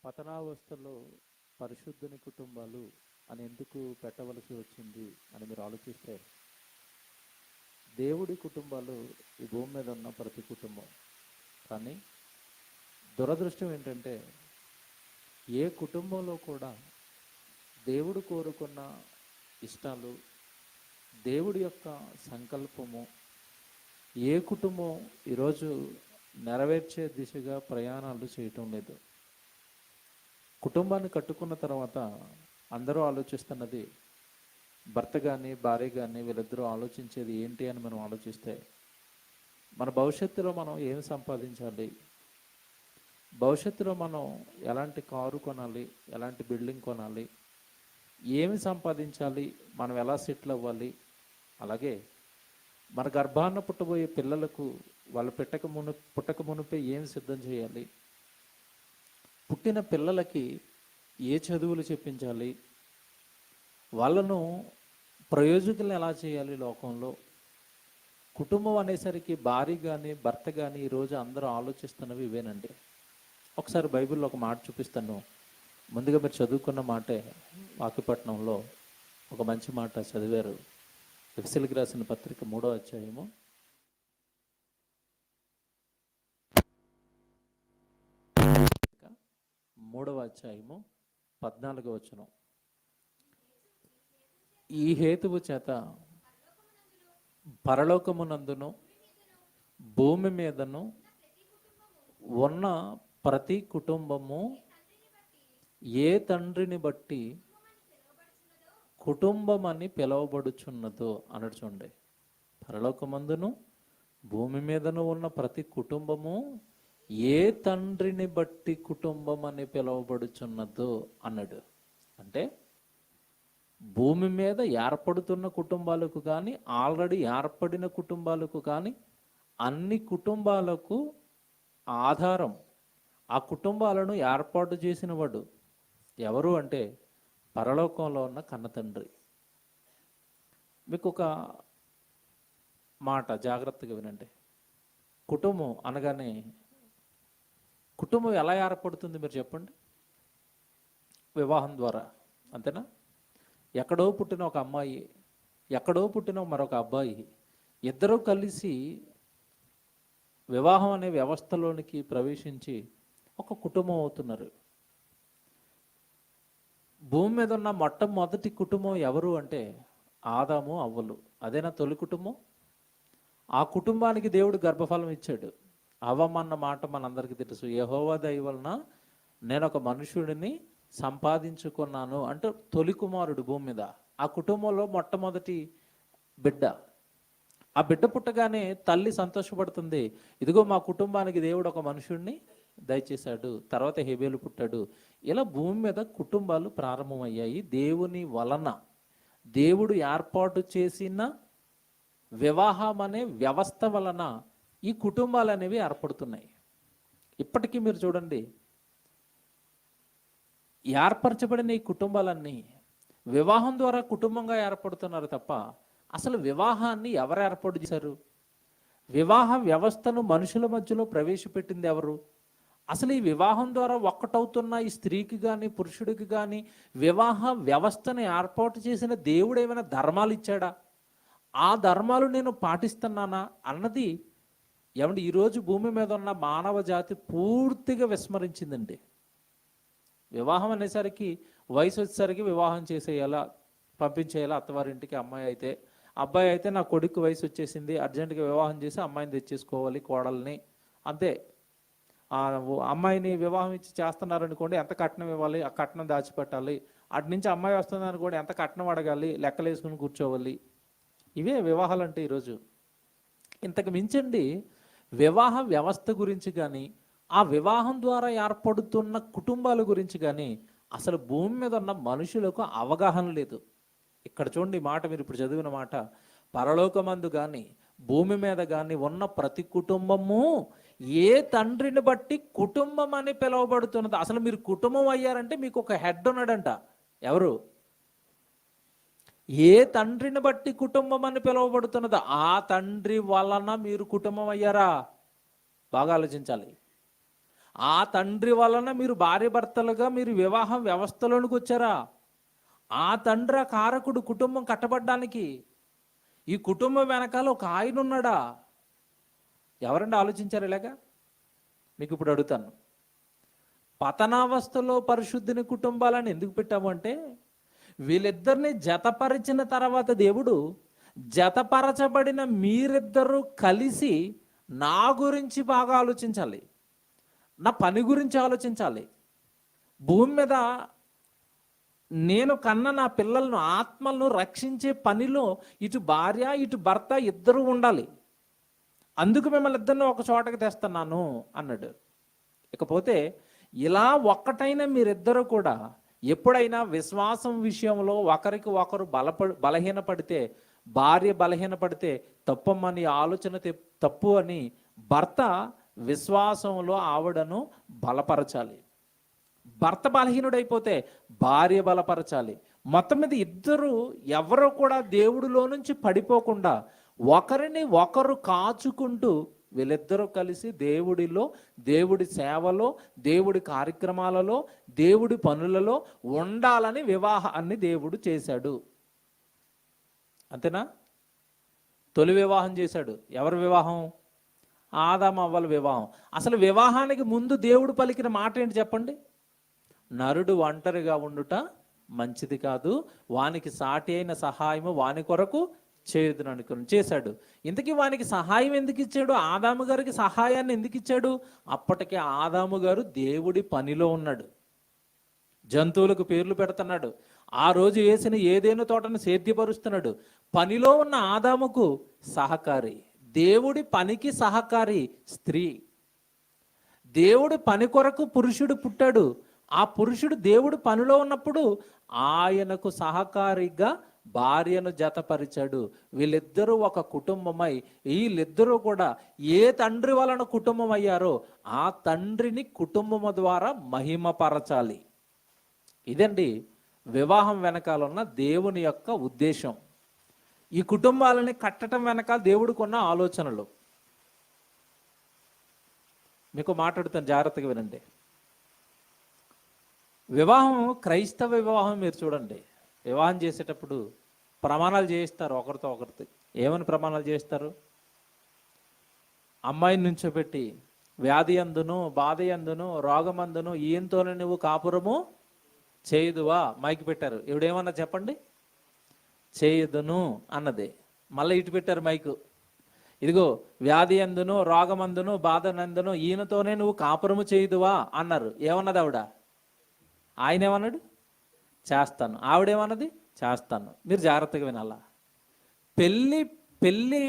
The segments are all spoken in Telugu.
పతనావస్థలో పరిశుద్ధుని కుటుంబాలు అని ఎందుకు పెట్టవలసి వచ్చింది అని మీరు ఆలోచిస్తే, దేవుడి కుటుంబాలు ఈ భూమి మీద ఉన్న ప్రతి కుటుంబం. కానీ దురదృష్టం ఏంటంటే, ఏ కుటుంబంలో కూడా దేవుడు కోరుకున్న ఇష్టాలు, దేవుడి యొక్క సంకల్పము ఏ కుటుంబం ఈరోజు నెరవేర్చే దిశగా ప్రయాణాలు చేయటం లేదు. కుటుంబాన్ని కట్టుకున్న తర్వాత అందరూ ఆలోచిస్తున్నది, భర్త కానీ భార్య కానీ వీళ్ళిద్దరూ ఆలోచించేది ఏంటి అని మనం ఆలోచిస్తే, మన భవిష్యత్తులో మనం ఏం సంపాదించాలి, భవిష్యత్తులో మనం ఎలాంటి కారు కొనాలి, ఎలాంటి బిల్డింగ్ కొనాలి, ఏమి సంపాదించాలి, మనం ఎలా సెటిల్ అవ్వాలి, అలాగే మన గర్భాన పుట్టబోయే పిల్లలకు వాళ్ళు పుట్టక మునిపే ఏం సిద్ధం చేయాలి, పుట్టిన పిల్లలకి ఏ చదువులు చెప్పించాలి, వాళ్ళను ప్రయోజకులను ఎలా చేయాలి లోకంలో. కుటుంబం అనేసరికి భార్య కానీ భర్త కానీ ఈరోజు అందరూ ఆలోచిస్తున్నవి ఇవేనండి. ఒకసారి బైబిల్లో ఒక మాట చూపిస్తాను. ముందుగా మీరు చదువుకున్న మాటే వాక్యపట్నంలో ఒక మంచి మాట చదివారు. ఎఫెసీయులకు రాసిన పత్రిక 3వ అధ్యాయము 14వ వచనం. ఈ హేతువు చేత పరలోకమునందును భూమి మీదను ఉన్న ప్రతి కుటుంబము ఏ తండ్రిని బట్టి కుటుంబం అని పిలువబడుచున్నదో అన్నట్టు చూడండి. పరలోకమందును భూమి మీదను ఉన్న ప్రతి కుటుంబము ఏ తండ్రిని బట్టి కుటుంబం అని పిలువబడుచున్నదో అన్నాడు. అంటే భూమి మీద ఏర్పడుతున్న కుటుంబాలకు కానీ, ఆల్రెడీ ఏర్పడిన కుటుంబాలకు కానీ, అన్ని కుటుంబాలకు ఆధారం, ఆ కుటుంబాలను ఏర్పాటు చేసిన వాడు ఎవరు అంటే పరలోకంలో ఉన్న కన్నతండ్రి. మీకు ఒక మాట జాగ్రత్తగా వినండి. కుటుంబం అనగానే కుటుంబం ఎలా ఏర్పడుతుంది మీరు చెప్పండి? వివాహం ద్వారా, అంతేనా? ఎక్కడో పుట్టిన ఒక అమ్మాయి, ఎక్కడో పుట్టిన మరొక అబ్బాయి, ఇద్దరూ కలిసి వివాహం అనే వ్యవస్థలోనికి ప్రవేశించి ఒక కుటుంబం అవుతున్నారు. భూమి మీద ఉన్న మొట్టమొదటి కుటుంబం ఎవరు అంటే ఆదాము అవ్వలు. అదేనా తొలి కుటుంబం? ఆ కుటుంబానికి దేవుడు గర్భఫలం ఇచ్చాడు. అవ్వమన్న మాట మనందరికీ తెలుసు. యెహోవా దయ వలన నేను ఒక మనుషుడిని సంపాదించుకున్నాను అంటే తొలి కుమారుడు భూమి మీద. ఆ కుటుంబంలో మొట్టమొదటి బిడ్డ. ఆ బిడ్డ పుట్టగానే తల్లి సంతోషపడుతుంది, ఇదిగో మా కుటుంబానికి దేవుడు ఒక మనుషుడిని దయచేశాడు. తర్వాత హేబేలు పుట్టాడు. ఇలా భూమి మీద కుటుంబాలు ప్రారంభమయ్యాయి. దేవుని వలన, దేవుడు ఏర్పాటు చేసిన వివాహం అనే వ్యవస్థ వలన ఈ కుటుంబాలు అనేవి ఏర్పడుతున్నాయి. ఇప్పటికీ మీరు చూడండి, ఏర్పరచబడిన ఈ కుటుంబాలన్నీ వివాహం ద్వారా కుటుంబంగా ఏర్పడుతున్నారు తప్ప అసలు వివాహాన్ని ఎవరు ఏర్పాటు చేశారు? వివాహ వ్యవస్థను మనుషుల మధ్యలో ప్రవేశపెట్టింది ఎవరు? అసలు ఈ వివాహం ద్వారా ఒక్కటవుతున్న ఈ స్త్రీకి కానీ పురుషుడికి కానీ వివాహ వ్యవస్థను ఏర్పాటు చేసిన దేవుడు ఏమైనా ధర్మాలు ఇచ్చాడా? ఆ ధర్మాలు నేను పాటిస్తున్నానా అన్నది ఏమంటే ఈరోజు భూమి మీద ఉన్న మానవ జాతి పూర్తిగా విస్మరించిందండి. వివాహం అనేసరికి వయసు వచ్చేసరికి వివాహం చేసేయాలా, పంపించేయాలా అత్తవారింటికి. అమ్మాయి అయితే, అబ్బాయి అయితే నా కొడుకు వయసు వచ్చేసింది, అర్జెంటుగా వివాహం చేసి అమ్మాయిని తెచ్చేసుకోవాలి, కోడల్ని, అంతే. అమ్మాయిని వివాహం ఇచ్చి చేస్తున్నారనుకోండి, ఎంత కట్నం ఇవ్వాలి, ఆ కట్నం దాచిపెట్టాలి. అటు నుంచి అమ్మాయి వస్తుంది అనుకోండి, ఎంత కట్నం అడగాలి, లెక్కలు వేసుకుని కూర్చోవాలి. ఇవే వివాహాలు అంటే ఈరోజు. ఇంతకు మించండి వివాహ వ్యవస్థ గురించి కానీ, ఆ వివాహం ద్వారా ఏర్పడుతున్న కుటుంబాల గురించి కానీ అసలు భూమి మీద ఉన్న మనుషులకు అవగాహన లేదు. ఇక్కడ చూడండి మాట, మీరు ఇప్పుడు చదివిన మాట, పరలోకమందు కానీ భూమి మీద కానీ ఉన్న ప్రతి కుటుంబము ఏ తండ్రిని బట్టి కుటుంబం అని పిలువబడుతున్నది. అసలు మీరు కుటుంబం అయ్యారంటే మీకు ఒక హెడ్ ఉన్నాడంట. ఎవరు? ఏ తండ్రిని బట్టి కుటుంబం అని పిలువబడుతున్నది, ఆ తండ్రి వలన మీరు కుటుంబం అయ్యారా? బాగా ఆలోచించాలి. ఆ తండ్రి వలన మీరు భార్య భర్తలుగా మీరు వివాహ వ్యవస్థలోనికి వచ్చారా? ఆ తండ్రి కారకుడు కుటుంబం కట్టబడ్డానికి. ఈ కుటుంబం వెనకాల ఒక ఆయన ఉన్నాడా? ఎవరండి ఆలోచించారు ఇలాగా? మీకు ఇప్పుడు అడుగుతాను. పతనావస్థలో పరిశుద్ధిని కుటుంబాలను ఎందుకు పెట్టాము అంటే, వీళ్ళిద్దరిని జతపరిచిన తర్వాత దేవుడు, జతపరచబడిన మీరిద్దరూ కలిసి నా గురించి బాగా ఆలోచించాలి, నా పని గురించి ఆలోచించాలి. భూమి మీద నేను కన్న నా పిల్లలను, ఆత్మలను రక్షించే పనిలో ఇటు భార్య ఇటు భర్త ఇద్దరు ఉండాలి. అందుకు మిమ్మల్ని ఇద్దరిని ఒక చోటకి తెస్తున్నాను అన్నాడు. ఇకపోతే ఇలా ఒక్కటైన మీరిద్దరూ కూడా ఎప్పుడైనా విశ్వాసం విషయంలో ఒకరికి ఒకరు బలహీనపడితే, భార్య బలహీనపడితే తప్పమ్మని ఆలోచన తప్పు అని భర్త విశ్వాసంలో ఆవిడను బలపరచాలి. భర్త బలహీనుడైపోతే భార్య బలపరచాలి. మొత్తం మీద ఇద్దరు ఎవరో కూడా దేవుడిలో నుంచి పడిపోకుండా ఒకరిని ఒకరు కాచుకుంటూ వీళ్ళిద్దరూ కలిసి దేవుడిలో, దేవుడి సేవలో, దేవుడి కార్యక్రమాలలో, దేవుడి పనులలో ఉండాలని వివాహాన్ని దేవుడు చేశాడు. అంతేనా? తొలి వివాహం చేశాడు. ఎవరి వివాహం? ఆదాము అవ్వల వివాహం. అసలు వివాహానికి ముందు దేవుడు పలికిన మాట ఏంటి చెప్పండి? నరుడు ఒంటరిగా ఉండుట మంచిది కాదు, వానికి సాటి అయిన సహాయము వాని కొరకు చేయుదును అనుకుని చేశాడు. ఇంతకీ వానికి సహాయం ఎందుకు ఇచ్చాడు? ఆదాము గారికి సహాయాన్ని ఎందుకు ఇచ్చాడు? అప్పటికే ఆదాము గారు దేవుడి పనిలో ఉన్నాడు. జంతువులకు పేర్లు పెడుతున్నాడు. ఆ రోజు వేసిన ఏదైనా తోటను సేద్యపరుస్తున్నాడు. పనిలో ఉన్న ఆదాముకు సహకారి, దేవుడి పనికి సహకారి స్త్రీ. దేవుడి పని కొరకు పురుషుడు పుట్టాడు. ఆ పురుషుడు దేవుడు పనిలో ఉన్నప్పుడు ఆయనకు సహకారిగా భార్యను జతపరిచాడు. వీళ్ళిద్దరూ ఒక కుటుంబమై, వీళ్ళిద్దరూ కూడా ఏ తండ్రి వలన కుటుంబం అయ్యారో ఆ తండ్రిని కుటుంబము ద్వారా మహిమపరచాలి. ఇదండి వివాహం వెనకాలన్న దేవుని యొక్క ఉద్దేశం. ఈ కుటుంబాలని కట్టడం వెనకాల దేవుడికి ఉన్న ఆలోచనలు. మీకు మాట్లాడుతాను, జాగ్రత్తగా వినండి. వివాహం, క్రైస్తవ వివాహం మీరు చూడండి. వివాహం చేసేటప్పుడు ప్రమాణాలు చేయిస్తారు ఒకరితో ఒకరితో. ఏమని ప్రమాణాలు చేస్తారు? అమ్మాయిని నుంచోబెట్టి వ్యాధి అందును, బాధ అందును, రోగమందును ఈయనతోనే నువ్వు కాపురము చేయుదువా? మైకి పెట్టారు. ఇవిడేమన్నా చెప్పండి? చేయుదును అన్నది. మళ్ళీ ఇటు పెట్టారు మైకు. ఇదిగో వ్యాధి అందును, రోగమందును, బాధ నందును ఈయనతోనే నువ్వు కాపురము చేయుదువా అన్నారు. ఏమన్నది ఆవిడ? ఆయన ఏమన్నాడు? చేస్తాను. ఆవిడేమన్నది? చేస్తాను. మీరు జాగ్రత్తగా వినాలా. పెళ్ళి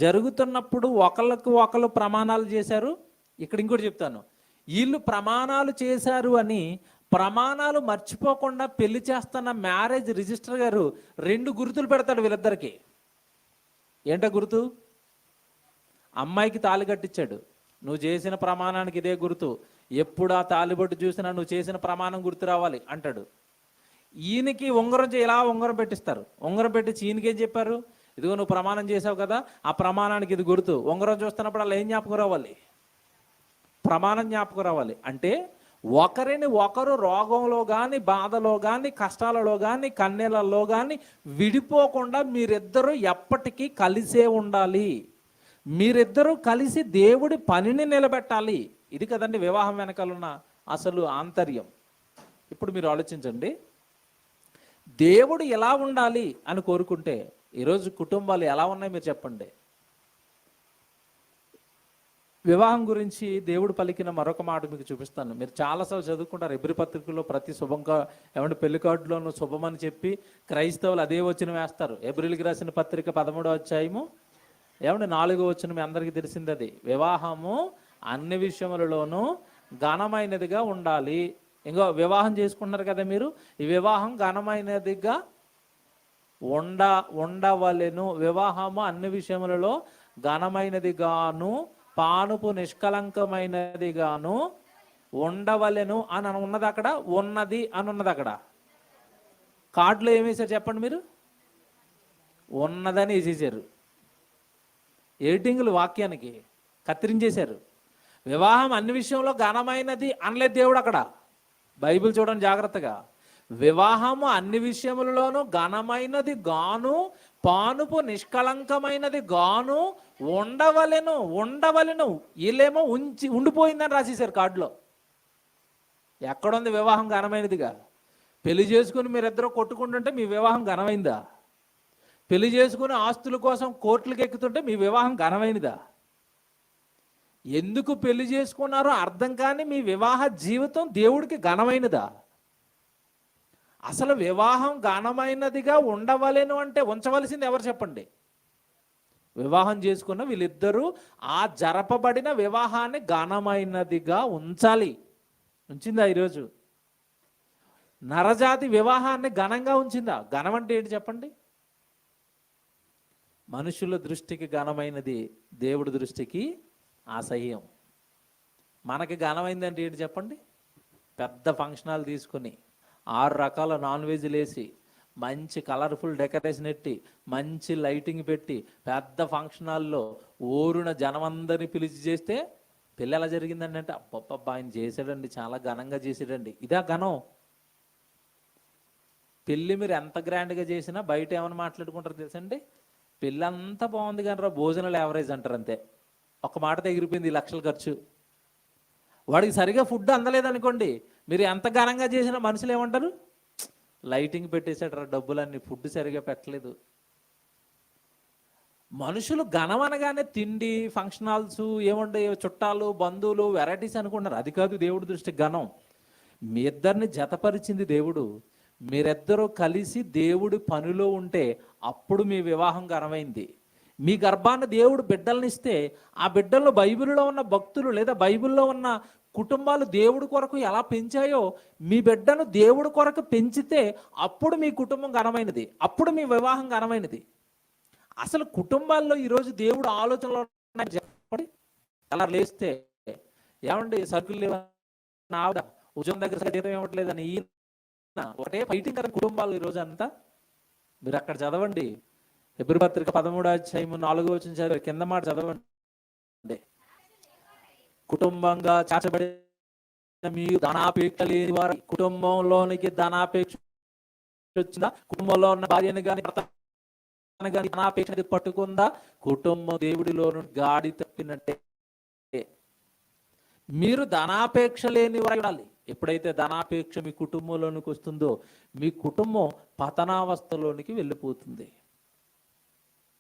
జరుగుతున్నప్పుడు ఒకళ్ళకు ఒకళ్ళు ప్రమాణాలు చేశారు. ఇక్కడ ఇంకోటి చెప్తాను, వీళ్ళు ప్రమాణాలు చేశారు అని ప్రమాణాలు మర్చిపోకుండా పెళ్లి చేస్తున్న మ్యారేజ్ రిజిస్టర్ గారు 2 గుర్తులు పెడతాడు వీళ్ళిద్దరికి. ఏంటో గుర్తు? అమ్మాయికి తాళి కట్టించాడు. నువ్వు చేసిన ప్రమాణానికి ఇదే గుర్తు, ఎప్పుడు ఆ తాళిబొట్టు చూసినా నువ్వు చేసిన ప్రమాణం గుర్తు రావాలి అంటాడు. ఈయనకి ఉంగరం ఇలా ఉంగరం పెట్టిస్తారు. ఉంగరం పెట్టించి ఈయనకేం చెప్పారు? ఇదిగో నువ్వు ప్రమాణం చేసావు కదా, ఆ ప్రమాణానికి ఇది గుర్తు. ఉంగరం చూస్తున్నప్పుడు అలా ఏం జ్ఞాపకం రావాలి? ప్రమాణం జ్ఞాపకం రావాలి. అంటే ఒకరిని ఒకరు రోగంలో కానీ, బాధలో కానీ, కష్టాలలో కానీ, కన్నీళ్ళలో కానీ విడిపోకుండా మీరిద్దరూ ఎప్పటికీ కలిసే ఉండాలి. మీరిద్దరూ కలిసి దేవుడి పనిని నిలబెట్టాలి. ఇది కదండి వివాహం వెనకాలన్న అసలు ఆంతర్యం. ఇప్పుడు మీరు ఆలోచించండి, దేవుడు ఎలా ఉండాలి అని కోరుకుంటే ఈరోజు కుటుంబాలు ఎలా ఉన్నాయి మీరు చెప్పండి. వివాహం గురించి దేవుడు పలికిన మరొక మాట మీకు చూపిస్తాను. మీరు చాలాసార్లు చదువుకుంటారు. ఎబ్రి పత్రికలో ప్రతి ఏమంటే పెళ్లి కార్డులోనూ శుభమని చెప్పి క్రైస్తవులు అదే వచనం వేస్తారు. ఎబ్రిల్కి రాసిన పత్రిక 13వ అధ్యాయము ఏమంటే 4వ వచనం మీ అందరికీ తెలిసింది. అది వివాహము అన్ని విషయములలోనూ ఘనమైనదిగా ఉండాలి. ఇంకో వివాహం చేసుకుంటున్నారు కదా మీరు, ఈ వివాహం ఘనమైనదిగా ఉండవలెను. వివాహము అన్ని విషయములలో ఘనమైనదిగాను పానుపు నిష్కలంకమైనదిగాను ఉండవలెను అని ఉన్నది. అక్కడ ఉన్నది అని ఉన్నది. అక్కడ కార్డులో ఏమేసారు చెప్పండి మీరు? ఉన్నదని వేసేసారు. ఎడిటింగ్లు వాక్యానికి కత్తిరించేశారు. వివాహం అన్ని విషయంలో ఘనమైనది అనలేదు దేవుడు అక్కడ. బైబిల్ చూడండి జాగ్రత్తగా. వివాహము అన్ని విషయములలోనూ ఘనమైనది గాను, పానుపు నిష్కళంకమైనది గాను ఉండవలెను. వీళ్ళేమో ఉండిపోయిందని రాసేశారు కార్డులో. ఎక్కడుంది వివాహం ఘనమైనదిగా? పెళ్లి చేసుకుని మీరిద్దరూ కొట్టుకుంటుంటే మీ వివాహం ఘనమైందా? పెళ్లి చేసుకుని ఆస్తుల కోసం కోర్టులకు ఎక్కుతుంటే మీ వివాహం ఘనమైనదా? ఎందుకు పెళ్లి చేసుకున్నారో అర్థం కాని మీ వివాహ జీవితం దేవుడికి ఘనమైనదా? అసలు వివాహం ఘనమైనదిగా ఉండవలేను అంటే ఉంచవలసింది ఎవరు చెప్పండి? వివాహం చేసుకున్న వీళ్ళిద్దరూ ఆ జరపబడిన వివాహాన్ని ఘనమైనదిగా ఉంచాలి. ఉంచిందా ఈరోజు? నరజాతి వివాహాన్ని ఘనంగా ఉంచిందా? ఘనం అంటే ఏంటి చెప్పండి? మనుషుల దృష్టికి ఘనమైనది దేవుడి దృష్టికి అసహ్యం. మనకి ఘనమైంది అంటే ఏంటి చెప్పండి? పెద్ద ఫంక్షన్ హాల్ తీసుకుని 6 రకాల నాన్ వెజ్లు వేసి మంచి కలర్ఫుల్ డెకరేషన్ పెట్టి మంచి లైటింగ్ పెట్టి పెద్ద ఫంక్షన్ హాల్లో ఊరున జనమందరినీ పిలిచి చేస్తే పెళ్ళి ఎలా జరిగిందండి అంటే అబ్బబ్బా ఆయన చేశాడండి, చాలా ఘనంగా చేశాడండి. ఇదా ఘనం? పెళ్ళి మీరు ఎంత గ్రాండ్గా చేసినా బయట ఏమైనా మాట్లాడుకుంటారు తెలుసండి? పెళ్ళి అంతా బాగుంది కానీ రా భోజనాలు యావరేజ్ అంటారు అంతే. ఒక మాట ఎగిరిపోయింది, 1 లక్షలు ఖర్చు. వాడికి సరిగా ఫుడ్ అందలేదనుకోండి, మీరు ఎంత ఘనంగా చేసినా మనుషులు ఏమంటారు? లైటింగ్ పెట్టేశాడు రా డబ్బులన్నీ, ఫుడ్ సరిగా పెట్టలేదు. మనుషులు ఘనం అనగానే తిండి, ఫంక్షన్ హాల్స్, ఏమంటే చుట్టాలు, బంధువులు, వెరైటీస్ అనుకుంటారు. అది కాదు దేవుడి దృష్టి ఘనం. మీ ఇద్దరిని జతపరిచింది దేవుడు. మీరిద్దరూ కలిసి దేవుడి పనిలో ఉంటే అప్పుడు మీ వివాహం ఘనమైంది. మీ గర్భాన్ని దేవుడు బిడ్డలనిస్తే ఆ బిడ్డల్లో బైబిల్లో ఉన్న భక్తులు లేదా బైబిల్లో ఉన్న కుటుంబాలు దేవుడి కొరకు ఎలా పెంచాయో మీ బిడ్డను దేవుడి కొరకు పెంచితే అప్పుడు మీ కుటుంబం ఘనమైనది, అప్పుడు మీ వివాహం ఘనమైనది. అసలు కుటుంబాల్లో ఈరోజు దేవుడు ఆలోచనలో చెప్పండి. అలా లేస్తే ఏమండి సరుకులు లేవా, ఆవిడ ఉద్యోగం దగ్గర జీతం ఇవ్వట్లేదని ఈయన ఒకటే ఫైటింగ్ కదా కుటుంబాలు ఈరోజు అంతా. మీరు అక్కడ చదవండి, హెబ్రీ పత్రిక 13వ అధ్యాయం 4వ వచనం చదివారు, కింద మాట చదవండి. కుటుంబంగా చేర్చబడిన మీరు ధనాపేక్ష లేని వారు. కుటుంబంలోనికి ధనాపేక్ష వచ్చిందా? కుటుంబంలో ఉన్న భార్యను కానీ భర్తను కానీ ధనాపేక్ష పట్టుకుందా? కుటుంబం దేవుడిలో గాడి తప్పినట్టే. మీరు ధనాపేక్ష లేని వారు ఉండాలి. ఎప్పుడైతే ధనాపేక్ష మీ కుటుంబంలోనికి వస్తుందో మీ కుటుంబం పతనావస్థలోనికి వెళ్ళిపోతుంది.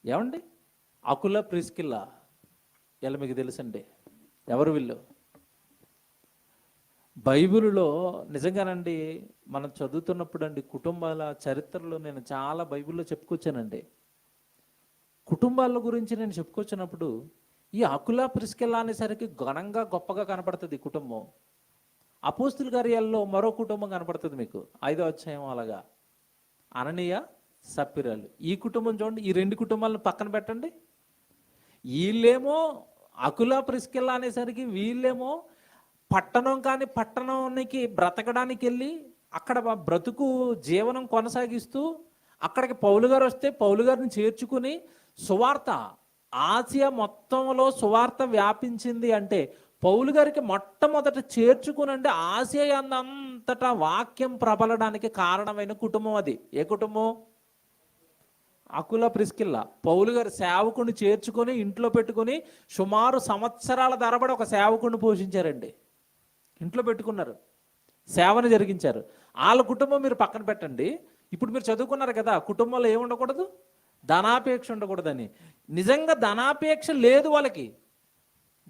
ఏమండి? అకుల ప్రిస్కిల్లా ఇలా మీకు తెలుసండి ఎవరు వీళ్ళు? బైబిల్లో నిజంగానండి మనం చదువుతున్నప్పుడు అండి కుటుంబాల చరిత్రలో నేను చాలా బైబిల్లో చెప్పుకొచ్చానండి. కుటుంబాల గురించి నేను చెప్పుకొచ్చినప్పుడు ఈ అకుల ప్రిస్కిల్లా అనేసరికి ఘనంగా గొప్పగా కనపడుతుంది కుటుంబం. అపోస్తుల కార్యాల్లో మరో కుటుంబం కనపడుతుంది మీకు 5వ అధ్యాయం. అలాగా అననీయ సప్పిరాలు. ఈ కుటుంబం చూడండి, ఈ 2 కుటుంబాలను పక్కన పెట్టండి. వీళ్ళేమో అకుల ప్రిస్కిల్లా అనేసరికి వీళ్ళేమో పట్టణం కాని పట్టణానికి బ్రతకడానికి వెళ్ళి అక్కడ బ్రతుకు జీవనం కొనసాగిస్తూ అక్కడికి పౌలు గారు వస్తే పౌలు గారిని చేర్చుకుని సువార్త ఆసియా మొత్తంలో సువార్త వ్యాపించింది అంటే పౌలు గారికి మొట్టమొదట చేర్చుకునండి ఆసియా అంతటా వాక్యం ప్రబలడానికి కారణమైన కుటుంబం అది. ఏ కుటుంబం? అకుల ప్రిస్కిల్లా. పౌలు గారు సేవకుని చేర్చుకొని ఇంట్లో పెట్టుకుని సుమారు సంవత్సరాల తరబడి ఒక సేవకుని పోషించారండి. ఇంట్లో పెట్టుకున్నారు, సేవను జరిగించారు. వాళ్ళ కుటుంబం మీరు పక్కన పెట్టండి. ఇప్పుడు మీరు చదువుకున్నారు కదా, కుటుంబంలో ఏముండకూడదు? ధనాపేక్ష ఉండకూడదని. నిజంగా ధనాపేక్ష లేదు వాళ్ళకి.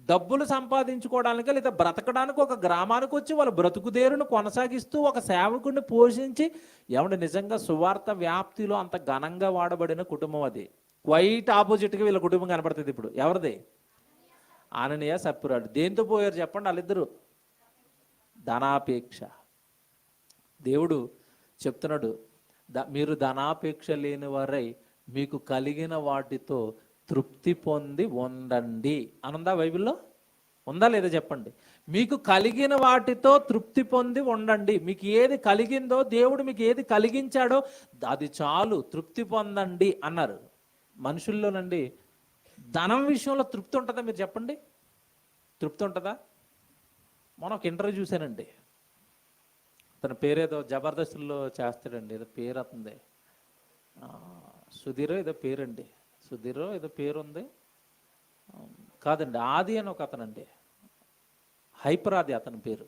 డబ్బులు సంపాదించుకోవడానికి లేదా బ్రతకడానికి ఒక గ్రామానికి వచ్చి వాళ్ళ బ్రతుకుదేరును కొనసాగిస్తూ ఒక సేవకుడిని పోషించి ఏమంటే నిజంగా సువార్త వ్యాప్తిలో అంత ఘనంగా వాడబడిన కుటుంబం అది. క్వైట్ ఆపోజిట్గా వీళ్ళ కుటుంబం కనపడుతుంది. ఇప్పుడు ఎవరిది? అననీయ సప్పిరాలు. దేంతో పోయారు చెప్పండి వాళ్ళిద్దరూ? ధనాపేక్ష. దేవుడు చెప్తున్నాడు, మీరు ధనాపేక్ష లేని వారై మీకు కలిగిన వాటితో తృప్తి పొంది ఉండండి అనుందా బైబిల్లో? ఉందా లేదా చెప్పండి? మీకు కలిగిన వాటితో తృప్తి పొంది ఉండండి. మీకు ఏది కలిగిందో, దేవుడు మీకు ఏది కలిగించాడో అది చాలు, తృప్తి పొందండి అన్నారు. మనుషుల్లోనండి ధనం విషయంలో తృప్తి ఉంటుందా? మీరు చెప్పండి, తృప్తి ఉంటుందా? మొన్న ఒక ఇంటర్వ్యూ చూశానండి. అతని పేరేదో జబర్దస్త్లో చేస్తాడండి, ఏదో పేరు అతనిది, సుధీరో ఏదో పేరండి, సుధీరో ఏదో పేరు ఉంది కాదండి, ఆది అని ఒక అతనండి, హైపర్ ఆది అతని పేరు.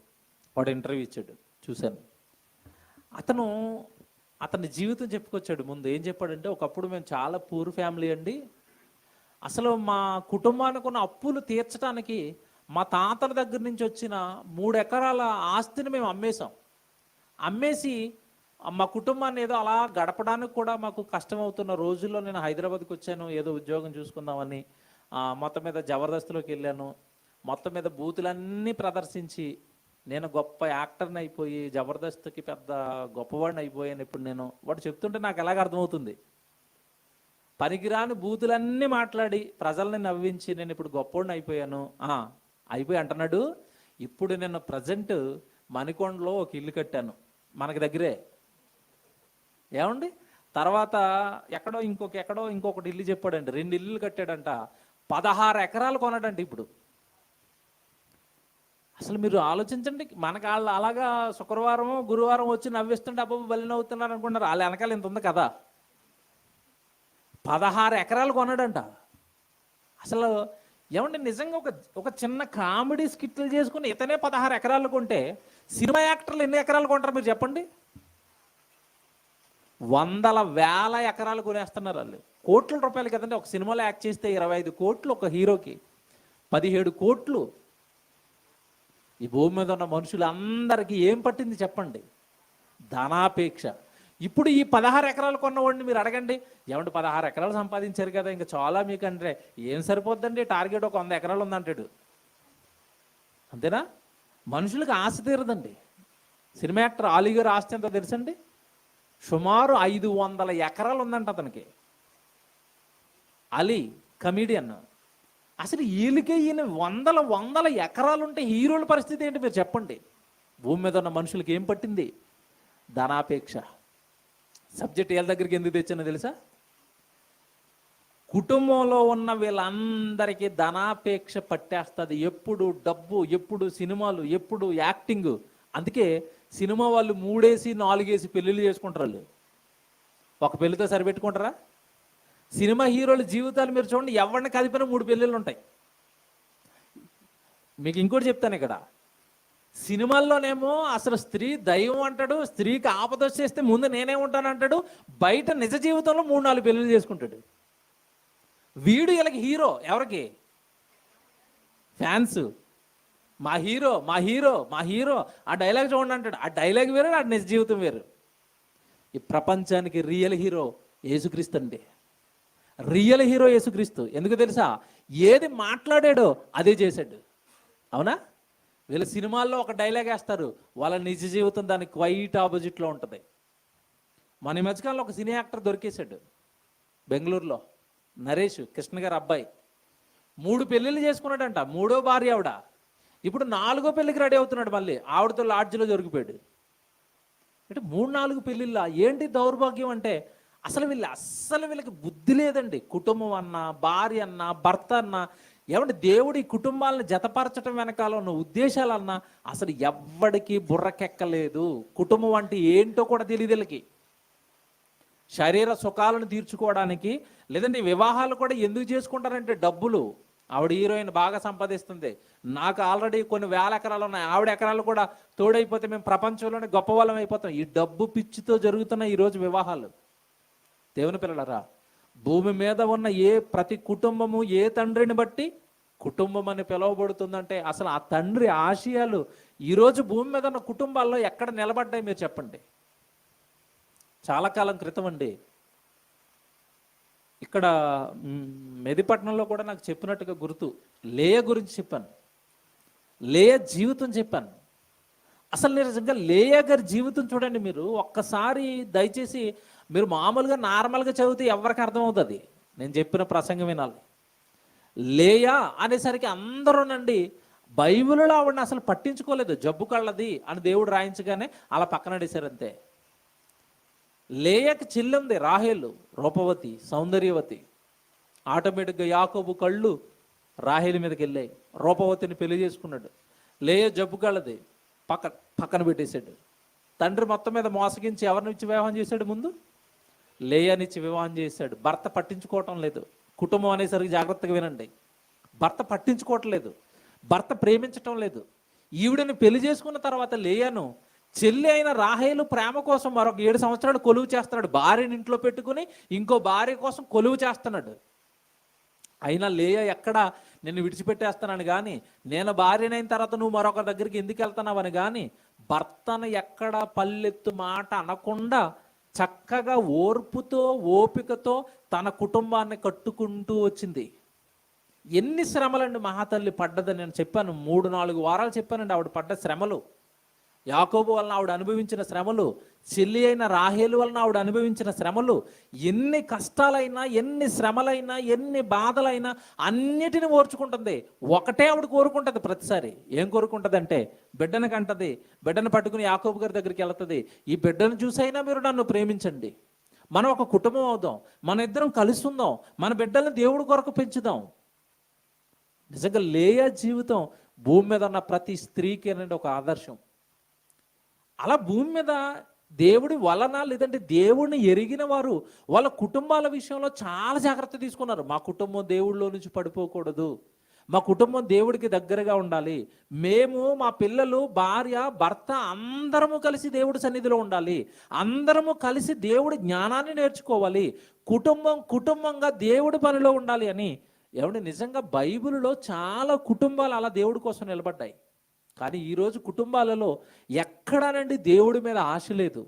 వాడు ఇంటర్వ్యూ ఇచ్చాడు, చూశాను. అతని జీవితం చెప్పుకొచ్చాడు. ముందు ఏం చెప్పాడంటే, ఒకప్పుడు మేము చాలా పూర్ ఫ్యామిలీ అండి, అసలు మా కుటుంబానికి ఉన్న అప్పులు తీర్చడానికి మా తాతల దగ్గర నుంచి వచ్చిన 3 ఎకరాల ఆస్తిని మేము అమ్మేసి మా కుటుంబాన్ని ఏదో అలా గడపడానికి కూడా మాకు కష్టమవుతున్న రోజుల్లో నేను హైదరాబాద్కి వచ్చాను, ఏదో ఉద్యోగం చూసుకుందామని. మొత్తం మీద జబర్దస్త్లోకి వెళ్ళాను, మొత్తం మీద బూతులన్నీ ప్రదర్శించి నేను గొప్ప యాక్టర్ని అయిపోయి జబర్దస్త్కి పెద్ద గొప్పవాడిని అయిపోయాను. ఇప్పుడు నేను వాడు చెప్తుంటే నాకు ఎలాగ అర్థమవుతుంది, పనికిరాని బూతులన్నీ మాట్లాడి ప్రజల్ని నవ్వించి నేను ఇప్పుడు గొప్పవాడిని అయిపోయాను అయిపోయి అంటున్నాడు. ఇప్పుడు నేను ప్రజెంట్ మణికొండలో ఒక ఇల్లు కట్టాను, మనకి దగ్గరే, ఏమండి. తర్వాత ఎక్కడో ఇంకొకటి ఇల్లు చెప్పాడండి, 2 ఇల్లులు కట్టాడంట, 16 ఎకరాలు కొన్నాడంట ఇప్పుడు. అసలు మీరు ఆలోచించండి, మనకు వాళ్ళు అలాగా శుక్రవారం గురువారం వచ్చి నవ్విస్తుంటే అబ్బాబు బలి నవ్వుతున్నారు అనుకుంటున్నారు, వాళ్ళ వెనకాల ఇంత ఉంది కదా. 16 ఎకరాలు కొన్నాడంట. అసలు ఏమంటే నిజంగా ఒక చిన్న కామెడీ స్కిట్లు చేసుకుని ఇతనే 16 ఎకరాలు కొంటే సినిమా యాక్టర్లు ఎన్ని ఎకరాలు కొంటారు మీరు చెప్పండి? వందల వేల ఎకరాలు కొనేస్తున్నారు వాళ్ళు. కోట్ల రూపాయలు కదండి. ఒక సినిమాలో యాక్ట్ చేస్తే 25 కోట్లు, ఒక హీరోకి 17 కోట్లు. ఈ భూమి మీద ఉన్న మనుషులందరికీ ఏం పట్టింది చెప్పండి? ధనాపేక్ష. ఇప్పుడు ఈ 16 ఎకరాలు కొన్నవాడిని మీరు అడగండి, ఏమంటే 16 ఎకరాలు సంపాదించారు కదా ఇంకా చాలా మీకు అంటే, ఏం సరిపోద్దండి, టార్గెట్ ఒక 100 ఎకరాలు ఉందంటాడు. అంతేనా? మనుషులకు ఆశ తీరదండి. సినిమా యాక్టర్ ఆలీ గారు ఆస్తి ఎంతో తెలుసండి? సుమారు 500 ఎకరాలు ఉందంట అతనికి. అలీ కమీడియన్. అసలు వీళ్ళకే ఈయన వందల ఎకరాలు ఉంటే హీరోల పరిస్థితి ఏంటి మీరు చెప్పండి? భూమి మీద ఉన్న మనుషులకి ఏం పట్టింది? ధనాపేక్ష. సబ్జెక్ట్ వీళ్ళ దగ్గరికి ఎందుకు తెచ్చానో తెలుసా? కుటుంబంలో ఉన్న వీళ్ళందరికీ ధనాపేక్ష పట్టేస్తుంది. ఎప్పుడు డబ్బు, ఎప్పుడు సినిమాలు, ఎప్పుడు యాక్టింగ్. అందుకే సినిమా వాళ్ళు 3-4 పెళ్ళిళ్ళు చేసుకుంటారు. వాళ్ళు ఒక పెళ్ళితో సరిపెట్టుకుంటారా? సినిమా హీరోల జీవితాలు మీరు చూడండి, ఎవరిని కదిపినా 3 పెళ్ళిళ్ళు ఉంటాయి. మీకు ఇంకోటి చెప్తాను, ఇక్కడ సినిమాల్లోనేమో అసలు స్త్రీ దైవం అంటాడు, స్త్రీకి ఆపద వచ్చేస్తే ముందు నేనే ఉంటాను అంటాడు, బయట నిజ జీవితంలో 3-4 పెళ్ళిళ్ళు చేసుకుంటాడు. వీడు వీళ్ళకి హీరో. ఎవరికి? ఫ్యాన్స్. మా హీరో మా హీరో మా హీరో, ఆ డైలాగ్ చూడండి అంటాడు. ఆ డైలాగ్ వేరు, ఆ నిజ జీవితం వేరు. ఈ ప్రపంచానికి రియల్ హీరో యేసుక్రీస్తు అండి. రియల్ హీరో యేసుక్రీస్తు. ఎందుకు తెలుసా? ఏది మాట్లాడాడో అదే చేశాడు. అవునా? వీళ్ళ సినిమాల్లో ఒక డైలాగ్ వేస్తారు, వాళ్ళ నిజ జీవితం దానికి క్వైట్ ఆపోజిట్లో ఉంటుంది. మన ఈ మధ్యకాలంలో ఒక సినీ యాక్టర్ దొరికేశాడు బెంగళూరులో, నరేష్, కృష్ణ గారి అబ్బాయి. 3 పెళ్ళిళ్ళు చేసుకున్నాడంట. 3వ భార్య ఆవిడ. ఇప్పుడు 4వ పెళ్ళికి రెడీ అవుతున్నాడు. మళ్ళీ ఆవిడతో లాడ్జ్లో దొరికిపోయాడు. అంటే 3-4 పెళ్ళిళ్ళ. ఏంటి దౌర్భాగ్యం అంటే అసలు వీళ్ళకి బుద్ధి లేదండి. కుటుంబం అన్నా, భార్య అన్నా, భర్త అన్నా, ఏమంటే దేవుడి కుటుంబాలను జతపరచడం వెనకాల ఉన్న ఉద్దేశాలన్నా అసలు ఎవ్వడికి బుర్రకెక్కలేదు. కుటుంబం అంటే ఏంటో కూడా తెలియదు వీళ్ళకి. శరీర సుఖాలను తీర్చుకోవడానికి, లేదంటే వివాహాలు కూడా ఎందుకు చేసుకుంటారంటే డబ్బులు. ఆవిడ హీరోయిన్ బాగా సంపాదిస్తుంది, నాకు ఆల్రెడీ కొన్ని వేల ఎకరాలు ఉన్నాయి, ఆవిడ ఎకరాలు కూడా తోడైపోతే మేము ప్రపంచంలోనే గొప్ప వాళ్ళం అయిపోతాం. ఈ డబ్బు పిచ్చితో జరుగుతున్న ఈరోజు వివాహాలు. దేవుని పిల్లలరా, భూమి మీద ఉన్న ప్రతి కుటుంబము ఏ తండ్రిని బట్టి కుటుంబం అని పిలువబడుతుందంటే అసలు ఆ తండ్రి ఆశయాలు ఈరోజు భూమి మీద ఉన్న కుటుంబాల్లో ఎక్కడ నిలబడ్డాయి మీరు చెప్పండి? చాలా కాలం క్రితం అండి, ఇక్కడ మెదిపట్నంలో కూడా నాకు చెప్పినట్టుగా గుర్తు, లేయ గురించి చెప్పాను, లేయ జీవితం చెప్పాను. అసలు నిజంగా లేయ గారి జీవితం చూడండి మీరు ఒక్కసారి. దయచేసి మీరు మామూలుగా నార్మల్గా చదివితే ఎవరికి అర్థమవుతుంది, నేను చెప్పిన ప్రసంగం వినాలి. లేయా అనేసరికి అందరూనండి బైబిల్లో ఆవిడని అసలు పట్టించుకోలేదు. జబ్బు కళ్ళది అని దేవుడు రాయించగానే అలా పక్కనడేశారు అంతే. లేయకి చెల్లింది రాహేలు, రూపవతి, సౌందర్యవతి. ఆటోమేటిక్గా యాకోబు కళ్ళు రాహేలు మీదకి వెళ్ళాయి. రూపవతిని పెళ్లి చేసుకున్నాడు. లేయ జబ్బు కలది పక్కన పెట్టేశాడు. తండ్రి మొత్తం మీద మోసగించి ఎవరినిచ్చి వివాహం చేశాడు? ముందు లేయనిచ్చి వివాహం చేశాడు. భర్త పట్టించుకోవటం లేదు. కుటుంబం అనేసరికి జాగ్రత్తగా వినండి, భర్త పట్టించుకోవటం లేదు, భర్త ప్రేమించటం లేదు. ఈవిడని పెళ్లి చేసుకున్న తర్వాత లేయను చెల్లి అయిన రాహేలు ప్రేమ కోసం మరొక 7 సంవత్సరాలు కొలువు చేస్తున్నాడు. భార్యని ఇంట్లో పెట్టుకుని ఇంకో భార్య కోసం కొలువు చేస్తున్నాడు. అయినా లేయ ఎక్కడ నిన్ను విడిచిపెట్టేస్తానని కానీ, నేను భార్యనైన తర్వాత నువ్వు మరొక దగ్గరికి ఎందుకు వెళ్తున్నావని కానీ, భర్తను ఎక్కడ పల్లెత్తు మాట అనకుండా చక్కగా ఓర్పుతో ఓపికతో తన కుటుంబాన్ని కట్టుకుంటూ వచ్చింది. ఎన్ని శ్రమలండి మహాతల్లి పడ్డదని నేను చెప్పాను. 3-4 వారాలు చెప్పానండి ఆవిడ పడ్డ శ్రమలు. యాకోబు వలన ఆవిడ అనుభవించిన శ్రమలు, చెల్లి అయిన రాహేలు వలన ఆవిడ అనుభవించిన శ్రమలు, ఎన్ని కష్టాలైనా, ఎన్ని శ్రమలైనా, ఎన్ని బాధలైనా అన్నిటిని ఓర్చుకుంటుంది. ఒకటే ఆవిడ కోరుకుంటుంది ప్రతిసారి. ఏం కోరుకుంటుంది అంటే, బిడ్డను కంటది. బిడ్డను పట్టుకుని యాకోబు గారి దగ్గరికి వెళ్తుంది. ఈ బిడ్డను చూసైనా మీరు నన్ను ప్రేమించండి, మనం ఒక కుటుంబం అవుదాం, మన ఇద్దరం కలిసి ఉందాం, మన బిడ్డలను దేవుడి కొరకు పెంచుదాం. నిజంగా లేయా జీవితం భూమి మీద ఉన్న ప్రతి స్త్రీకి అనేది ఒక ఆదర్శం. అలా భూమి మీద దేవుడి వలన, లేదంటే దేవుడిని ఎరిగిన వారు వాళ్ళ కుటుంబాల విషయంలో చాలా జాగ్రత్త తీసుకున్నారు. మా కుటుంబం దేవుడిలో నుంచి పడిపోకూడదు, మా కుటుంబం దేవుడికి దగ్గరగా ఉండాలి, మేము, మా పిల్లలు, భార్య, భర్త అందరము కలిసి దేవుడి సన్నిధిలో ఉండాలి, అందరము కలిసి దేవుడి జ్ఞానాన్ని నేర్చుకోవాలి, కుటుంబంగా దేవుడి పనిలో ఉండాలి అని. ఏమంటే నిజంగా బైబిల్లో చాలా కుటుంబాలు అలా దేవుడి కోసం నిలబడ్డాయి. కానీ ఈరోజు కుటుంబాలలో ఎక్కడానండి దేవుడి మీద ఆశ లేదు,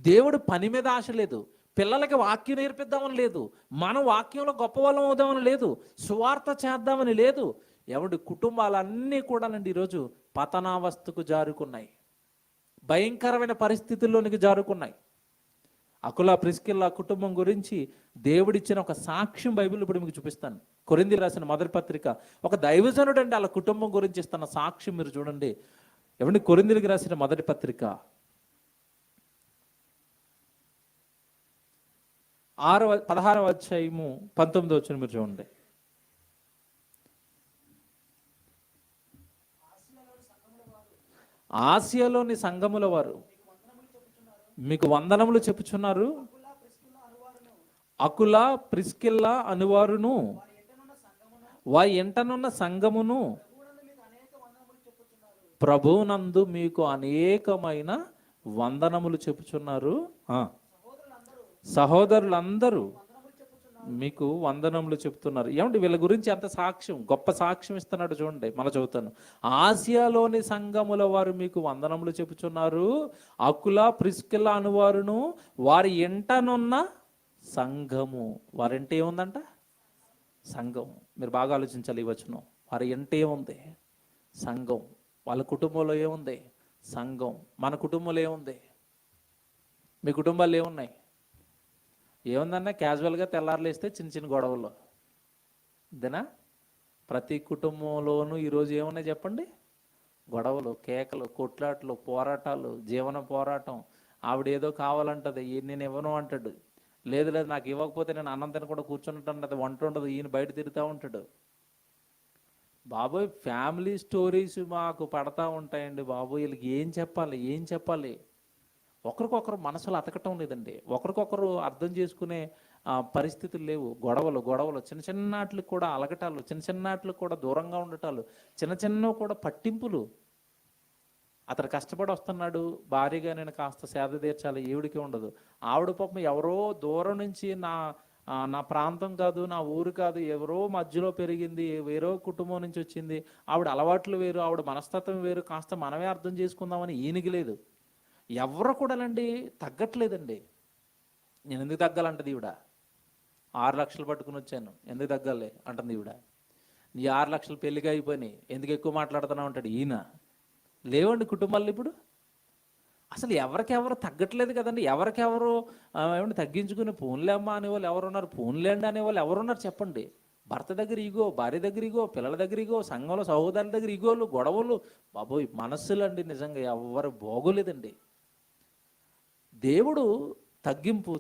దేవుడి పని మీద ఆశ లేదు, పిల్లలకి వాక్యం నేర్పిద్దామని లేదు, మనం వాక్యంలో గొప్ప వాళ్ళం అవుదామని లేదు, సువార్త చేద్దామని లేదు. ఏమంటే కుటుంబాలన్నీ కూడానండి ఈరోజు పతనావస్థకు జారుకున్నాయి, భయంకరమైన పరిస్థితుల్లోనికి జారుకున్నాయి. అకుల ప్రిస్కిల్లా కుటుంబం గురించి దేవుడిచ్చిన ఒక సాక్ష్యం బైబిల్ ఇప్పుడు మీకు చూపిస్తాను. కొరింథీయులకు రాసిన మొదటి పత్రిక, ఒక దైవజనుడు అండి వాళ్ళ కుటుంబం గురించి ఇస్తున్న సాక్ష్యం మీరు చూడండి. ఏమండి, కొరింథీయులకు రాసిన మొదటి పత్రిక 16వ అధ్యాయము 19వ వచనం మీరు చూడండి. ఆసియాలోని సంఘముల వారు మీకు వందనములు చెప్పుచున్నారు. అకుల ప్రిస్కిల్లా అనువారును వారి ఎంటనున్న సంఘమును ప్రభువునందు మీకు అనేకమైన వందనములు చెప్పుచున్నారు. సహోదరులందరూ మీకు వందనములు చెప్తున్నారు. ఏమంటే వీళ్ళ గురించి ఎంత సాక్ష్యం, గొప్ప సాక్ష్యం ఇస్తున్నాడు చూడండి. మళ్ళీ చదువుతాను. ఆసియాలోని సంఘముల వారు మీకు వందనములు చెప్పుచున్నారు. అకుల ప్రిస్కిల్లా అనువారును వారి ఎంటనున్న సంఘము. వారింట ఏముందంట? సంఘం. మీరు బాగా ఆలోచించాలి ఈ వచనం. వారి ఎంట ఏముంది? సంఘం. వాళ్ళ కుటుంబంలో ఏముంది? సంఘం. మన కుటుంబంలో ఏముంది? మీ కుటుంబాలు ఏమున్నాయి? ఏముందన్నా క్యాజువల్గా తెల్లారులేస్తే చిన్న చిన్న గొడవలు అంతేనా? ప్రతి కుటుంబంలోనూ ఈరోజు ఏమున్నాయి చెప్పండి? గొడవలు, కేకలు, కొట్లాట్లు, పోరాటాలు, జీవన పోరాటం. ఆవిడ ఏదో కావాలంటది, నేను ఇవ్వను అంటాడు. లేదు నాకు ఇవ్వకపోతే నేను అన్నం తినకుండా కూర్చుంటుంటది, వంట ఉండదు, ఈయన బయట తిరుగుతూ ఉంటాడు. బాబోయ్, ఫ్యామిలీ స్టోరీస్ మాకు పడతా ఉంటాయండి బాబోయ్. వీళ్ళకి ఏం చెప్పాలి? ఒకరికొకరు మనసులు అతకటం లేదండి, ఒకరికొకరు అర్థం చేసుకునే పరిస్థితులు లేవు. గొడవలు, చిన్నటికి కూడా అలగటాలు, చిన్నటికి కూడా దూరంగా ఉండటాలు, చిన్న కూడా పట్టింపులు. అతను కష్టపడి వస్తున్నాడు, భార్యగా నేను కాస్త సేద తీర్చాలి, ఈవిడికి ఉండదు. ఆవిడ పాపం ఎవరో దూరం నుంచి నా ప్రాంతం కాదు, నా ఊరు కాదు, ఎవరో మధ్యలో పెరిగింది, వేరో కుటుంబం నుంచి వచ్చింది. ఆవిడ అలవాట్లు వేరు, ఆవిడ మనస్తత్వం వేరు, కాస్త మనమే అర్థం చేసుకుందామని ఈయనకి లేదు. ఎవరు కూడానండి తగ్గట్లేదండి. నేను ఎందుకు తగ్గాలంటది ఈవిడ. 6 లక్షలు పట్టుకుని వచ్చాను, ఎందుకు తగ్గాలి అంటుంది ఈవిడ. నీ 6 లక్షలు పెళ్ళిగా అయిపోయినాయి, ఎందుకు ఎక్కువ మాట్లాడుతున్నావు అంటాడు ఈయన. లేవండి కుటుంబాలు ఇప్పుడు. అసలు ఎవరికెవరు తగ్గట్లేదు కదండి. ఎవరికెవరు ఏమంటే తగ్గించుకుని ఫోన్లే అమ్మ అనేవాళ్ళు ఎవరున్నారు, ఫోన్లేండి అనేవాళ్ళు ఎవరున్నారు చెప్పండి. భర్త దగ్గర ఈగో, భార్య దగ్గర ఈగో, పిల్లల దగ్గర ఈగో, సంఘంలో సహోదరుల దగ్గర ఈగోలు, గొడవలు. బాబోయ్, మనస్సులు అండి నిజంగా ఎవరు బాగోలేదండి. దేవుడు తగ్గింపు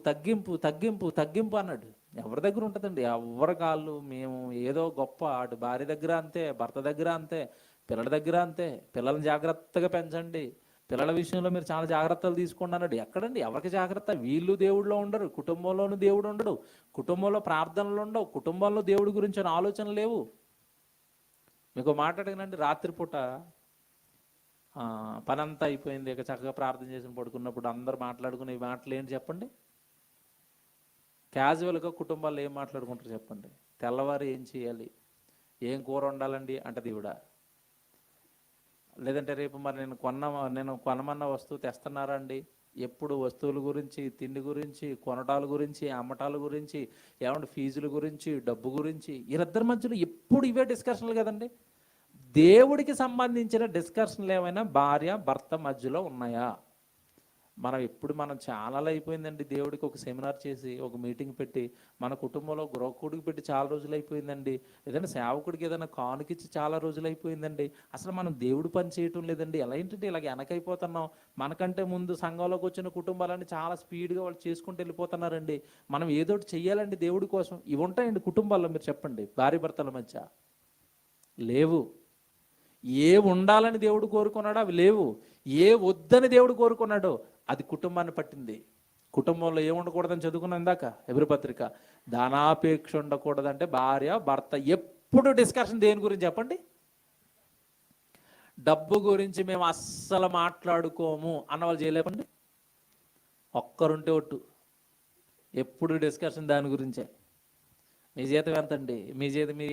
అన్నాడు. ఎవరి దగ్గర ఉంటుందండి? ఎవరి కాళ్ళు మేము ఏదో గొప్ప. అటు భార్య దగ్గర అంతే, భర్త దగ్గర అంతే, పిల్లల దగ్గర అంతే. పిల్లల్ని జాగ్రత్తగా పెంచండి, పిల్లల విషయంలో మీరు చాలా జాగ్రత్తలు తీసుకోండి అన్నాడు. ఎక్కడండి ఎవరికి జాగ్రత్త? వీళ్ళు దేవుడిలో ఉండరు, కుటుంబంలోనూ దేవుడు ఉండడు, కుటుంబంలో ప్రార్థనలు ఉండవు, కుటుంబంలో దేవుడి గురించి ఆలోచనలు లేవు. మీకు మాట్లాడగనండి, రాత్రిపూట పని అంతా అయిపోయింది, ఇక చక్కగా ప్రార్థన చేసి పడుకున్నప్పుడు అందరు మాట్లాడుకునే మాటలు ఏంటి చెప్పండి? క్యాజువల్గా కుటుంబాల్లో ఏం మాట్లాడుకుంటారు చెప్పండి? తెల్లవారు ఏం చేయాలి, ఏం కూర వండాలండి అంటే దేవుడా, లేదంటే రేపు మరి నేను కొనమన్న వస్తువు తెస్తున్నారా అండి? ఎప్పుడు వస్తువుల గురించి, తిండి గురించి, కొనటాల గురించి, అమ్మటాల గురించి, ఏమంటే ఫీజుల గురించి, డబ్బు గురించి, వీరిద్దరి మధ్యలో ఎప్పుడు ఇవే డిస్కషన్లు కదండి. దేవుడికి సంబంధించిన డిస్కషన్లు ఏమైనా భార్య భర్త మధ్యలో ఉన్నాయా? మనం చాలా అయిపోయిందండి. దేవుడికి ఒక సెమినార్ చేసి ఒక మీటింగ్ పెట్టి మన కుటుంబంలో గృహకుడికి పెట్టి చాలా రోజులు అయిపోయిందండి. ఏదైనా సేవకుడికి ఏదైనా కానుకిచ్చి చాలా రోజులు అయిపోయిందండి. అసలు మనం దేవుడు పని చేయటం లేదండి. ఎలా ఏంటంటే ఇలాగ వెనకైపోతున్నాం. మనకంటే ముందు సంఘంలోకి వచ్చిన కుటుంబాలన్నీ చాలా స్పీడ్గా వాళ్ళు చేసుకుంటూ వెళ్ళిపోతున్నారండి. మనం ఏదో ఒకటి చెయ్యాలండి దేవుడి కోసం. ఇవి ఉంటాయండి కుటుంబాల్లో, మీరు చెప్పండి, భార్య భర్తల మధ్య లేవు. ఏ ఉండాలని దేవుడు కోరుకున్నాడో అవి లేవు. ఏ వద్దని దేవుడు కోరుకున్నాడో అది కుటుంబాన్ని పట్టింది. కుటుంబంలో ఏముండకూడదని చదువుకున్నాం ఇందాక హెబ్రీ పత్రిక. ధనాపేక్ష ఉండకూడదంటే భార్య భర్త ఎప్పుడు డిస్కషన్ దేని గురించి చెప్పండి? డబ్బు గురించి మేము అస్సలు మాట్లాడుకోము అన్న వాళ్ళు చేయలేపండి. ఒక్కరుంటే ఒట్టు, ఎప్పుడు డిస్కషన్ దాని గురించే. మీ జీతం ఎంతండి, మీ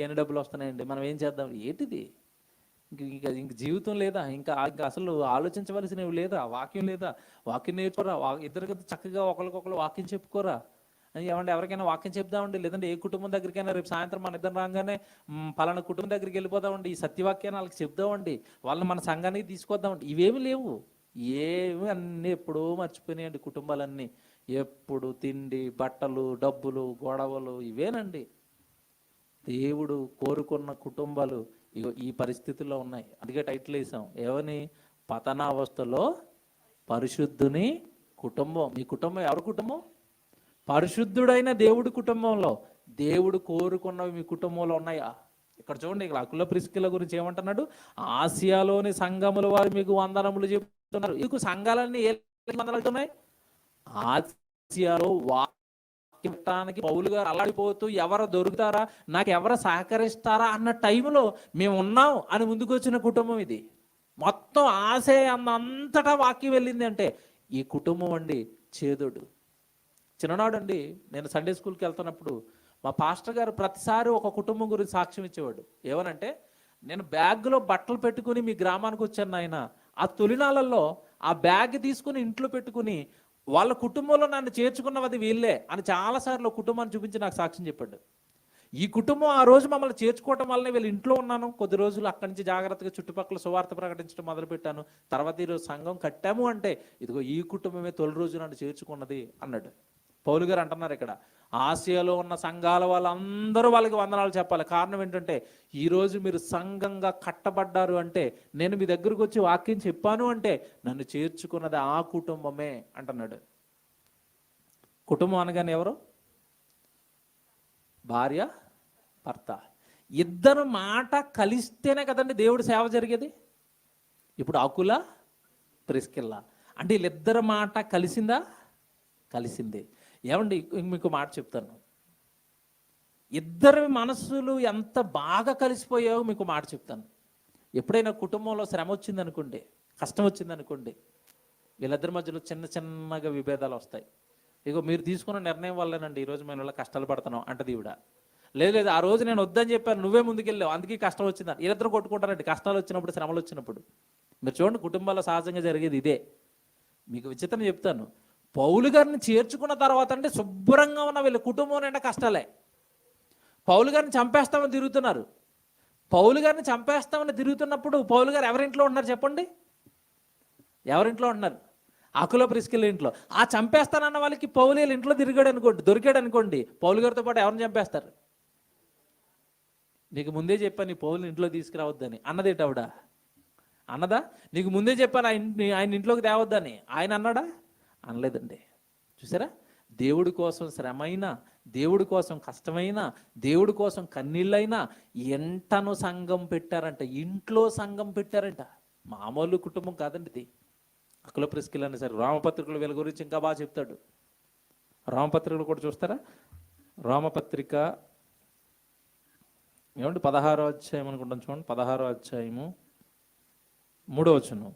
ఎన్ని డబ్బులు వస్తున్నాయండి, మనం ఏం చేద్దాం, ఏంటిది? ఇంక జీవితం లేదా? ఇంకా అసలు ఆలోచించవలసినవి లేదా? వాక్యం లేదా? వాక్యం నేర్చుకోరా, ఇద్దరు చక్కగా ఒకరికొకరు వాక్యం చెప్పుకోరా. ఏమంటే ఎవరికైనా వాక్యం చెప్దామండి, లేదంటే ఏ కుటుంబం దగ్గరికైనా రేపు సాయంత్రం మన ఇద్దరు రాగానే పలానా కుటుంబం దగ్గరికి వెళ్ళిపోదామండి, ఈ సత్యవాక్యాన్ని వాళ్ళకి చెప్దామండి, వాళ్ళని మన సంఘానికి తీసుకొద్దామండి. ఇవేమి లేవు. ఏమి అన్నీ ఎప్పుడూ మర్చిపోయినాయండి కుటుంబాలన్నీ. ఎప్పుడు తిండి, బట్టలు, డబ్బులు, గొడవలు ఇవేనండి. దేవుడు కోరుకున్న కుటుంబాలు ఈ పరిస్థితుల్లో ఉన్నాయి. అందుకే టైటిల్ వేసాం ఏమని? పతనావస్థలో పరిశుద్ధుని కుటుంబం. మీ కుటుంబం ఎవరి కుటుంబం? పరిశుద్ధుడైన దేవుడి కుటుంబంలో. దేవుడు కోరుకున్నవి మీ కుటుంబంలో ఉన్నాయా? ఇక్కడ చూడండి, ఇక్కడ అకుల ప్రిస్కిల గురించి ఏమంటున్నాడు? ఆసియాలోని సంఘముల వారు మీకు వందనములు చెప్తున్నారు. మీకు సంఘాలన్నీ ఏ వందనాలు ఉన్నాయి? ఆసియాలో వాక్యానికి పౌలు గారు అల్లాడిపోతూ ఎవరు దొరుకుతారా, నాకు ఎవరు సహకరిస్తారా అన్న టైంలో మేము ఉన్నాం అని ముందుకు వచ్చిన కుటుంబం ఇది. మొత్తం ఆశే అంతటా వాక్యం వెళ్ళింది అంటే ఈ కుటుంబం అండి. చేదుడు చిన్ననాడు అండి, నేను సండే స్కూల్కి వెళ్తున్నప్పుడు మా పాస్టర్ గారు ప్రతిసారి ఒక కుటుంబం గురించి సాక్ష్యం ఇచ్చేవాడు. ఏమనంటే, నేను బ్యాగ్లో బట్టలు పెట్టుకుని మీ గ్రామానికి వచ్చాను నాయన, ఆ తొలినాళ్ళల్లో ఆ బ్యాగ్ తీసుకుని ఇంట్లో పెట్టుకుని వాళ్ళ కుటుంబంలో నన్ను చేర్చుకున్నది వీళ్ళే అని చాలాసార్లు కుటుంబాన్ని చూపించి నాకు సాక్ష్యం చెప్పాడు. ఈ కుటుంబం ఆ రోజు మమ్మల్ని చేర్చుకోవటం వల్లనే వీళ్ళు ఇంట్లో ఉన్నాను. కొద్ది రోజులు అక్కడి నుంచి జాగ్రత్తగా చుట్టుపక్కల సువార్త ప్రకటించడం మొదలుపెట్టాను. తర్వాత ఈరోజు సంఘం కట్టాము అంటే ఇదిగో ఈ కుటుంబమే తొలి రోజు నన్ను చేర్చుకున్నది అన్నాడు. పౌలు గారు అంటున్నారు ఇక్కడ, ఆసియాలో ఉన్న సంఘాల వాళ్ళందరూ వాళ్ళకి వందనాలు చెప్పాలి. కారణం ఏంటంటే ఈరోజు మీరు సంఘంగా కట్టబడ్డారు అంటే, నేను మీ దగ్గరకు వచ్చి వాక్యం చెప్పాను అంటే నన్ను చేర్చుకున్నది ఆ కుటుంబమే అంటున్నాడు. కుటుంబం అనగానే ఎవరు? భార్య భర్త ఇద్దరు మాట కలిస్తేనే కదండి దేవుడి సేవ జరిగేది. ఇప్పుడు అకుల ప్రిస్కిల్లా అంటే వీళ్ళిద్దరు మాట కలిసిందా? కలిసింది. ఏమండి, మీకు మాట చెప్తాను, ఇద్దరి మనసులు ఎంత బాగా కలిసిపోయావో మీకు మాట చెప్తాను. ఎప్పుడైనా కుటుంబంలో శ్రమ వచ్చిందనుకోండి, కష్టం వచ్చిందనుకోండి, వీళ్ళిద్దరి మధ్యలో చిన్న చిన్నగా విభేదాలు వస్తాయి. ఇగో మీరు తీసుకున్న నిర్ణయం వల్లేనండి ఈరోజు మేము ఇలా కష్టాలు పడుతున్నాం అంటది ఈవిడ. లేదు ఆ రోజు నేను వద్దని చెప్పాను, నువ్వే ముందుకెళ్ళావు, అందుకే కష్టం వచ్చిందని వీళ్ళిద్దరు కొట్టుకుంటారండి. కష్టాలు వచ్చినప్పుడు, శ్రమలు వచ్చినప్పుడు. మీరు చూడండి, కుటుంబాల్లో సహజంగా జరిగేది ఇదే. మీకు విచిత్రం చెప్తాను, పౌలు గారిని చేర్చుకున్న తర్వాత అంటే శుభ్రంగా ఉన్న వీళ్ళ కుటుంబం నిండా కష్టాలే. పౌలు గారిని చంపేస్తామని తిరుగుతున్నారు. పౌలు గారిని చంపేస్తామని తిరుగుతున్నప్పుడు పౌలు గారు ఎవరింట్లో ఉన్నారు చెప్పండి? ఎవరింట్లో ఉన్నారు? అకుల ప్రిస్కిల్ల ఇంట్లో. ఆ చంపేస్తానన్న వాళ్ళకి పౌలు ఇంట్లో దొరికాడు అనుకోండి, పౌలు గారితో పాటు ఎవరిని చంపేస్తారు? నీకు ముందే చెప్పాను నీ పౌలు ఇంట్లో తీసుకురావద్దని అన్నదేట ఆవిడ? అన్నదా? నీకు ముందే చెప్పాను ఆయన ఇంట్లోకి తేవద్దని ఆయన అన్నాడా? అనలేదండి. చూసారా, దేవుడి కోసం శ్రమైనా, దేవుడి కోసం కష్టమైనా, దేవుడి కోసం కన్నీళ్ళైనా ఎంటను సంఘం పెట్టారంట, ఇంట్లో సంఘం పెట్టారంట. మామూలు కుటుంబం కాదండి ఇది. అకుల ప్రిస్కిల్ అని సరే రామపత్రికలు వీళ్ళ గురించి ఇంకా బాగా చెప్తాడు. రామపత్రికలు కూడా చూస్తారా? రామపత్రిక ఏమంటే 16వ అధ్యాయం అనుకుంటాం, చూడండి. 16వ అధ్యాయము 3వ వచనం.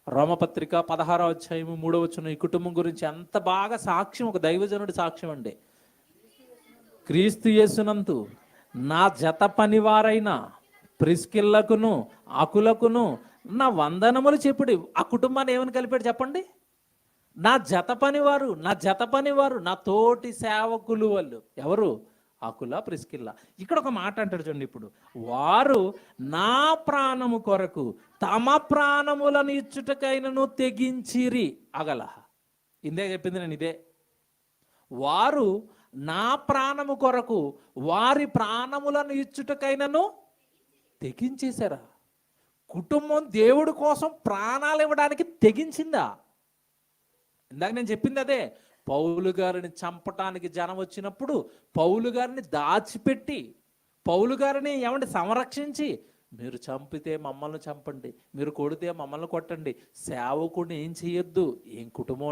రోమపత్రిక 16వ అధ్యాయము 3వ వచనం. ఈ కుటుంబం గురించి అంత బాగా సాక్ష్యం, ఒక దైవజనుడి సాక్ష్యం అండి. క్రీస్తు యేసునందు నా జత పనివారైన ప్రిస్కిల్లకును అకులకును నా వందనములు చెప్పుడి. ఆ కుటుంబాన్ని ఏమని కలిపాడు చెప్పండి? నా జత పనివారు, నా తోటి సేవకులు. వాళ్ళు ఎవరు? అకుల, ప్రిస్కిల్ల. ఇక్కడ ఒక మాట అంటాడు చూడండి. ఇప్పుడు వారు నా ప్రాణము కొరకు తమ ప్రాణములను ఇచ్చుటకైనను తెగించిరి. అగల ఇందే చెప్పింది నేను, ఇదే. వారు నా ప్రాణము కొరకు వారి ప్రాణములను ఇచ్చుటకైనను తెగించేశారా? కుటుంబం దేవుడి కోసం ప్రాణాలు ఇవ్వడానికి తెగించిందా? ఇందాక నేను చెప్పింది అదే. పౌలు గారిని చంపటానికి జనం వచ్చినప్పుడు పౌలు గారిని దాచిపెట్టి, పౌలు గారిని ఏమంటే సంరక్షించి, మీరు చంపితే మమ్మల్ని చంపండి, మీరు కొడితే మమ్మల్ని కొట్టండి, సేవకుడిని ఏం చేయొద్దు. ఏం కుటుంబం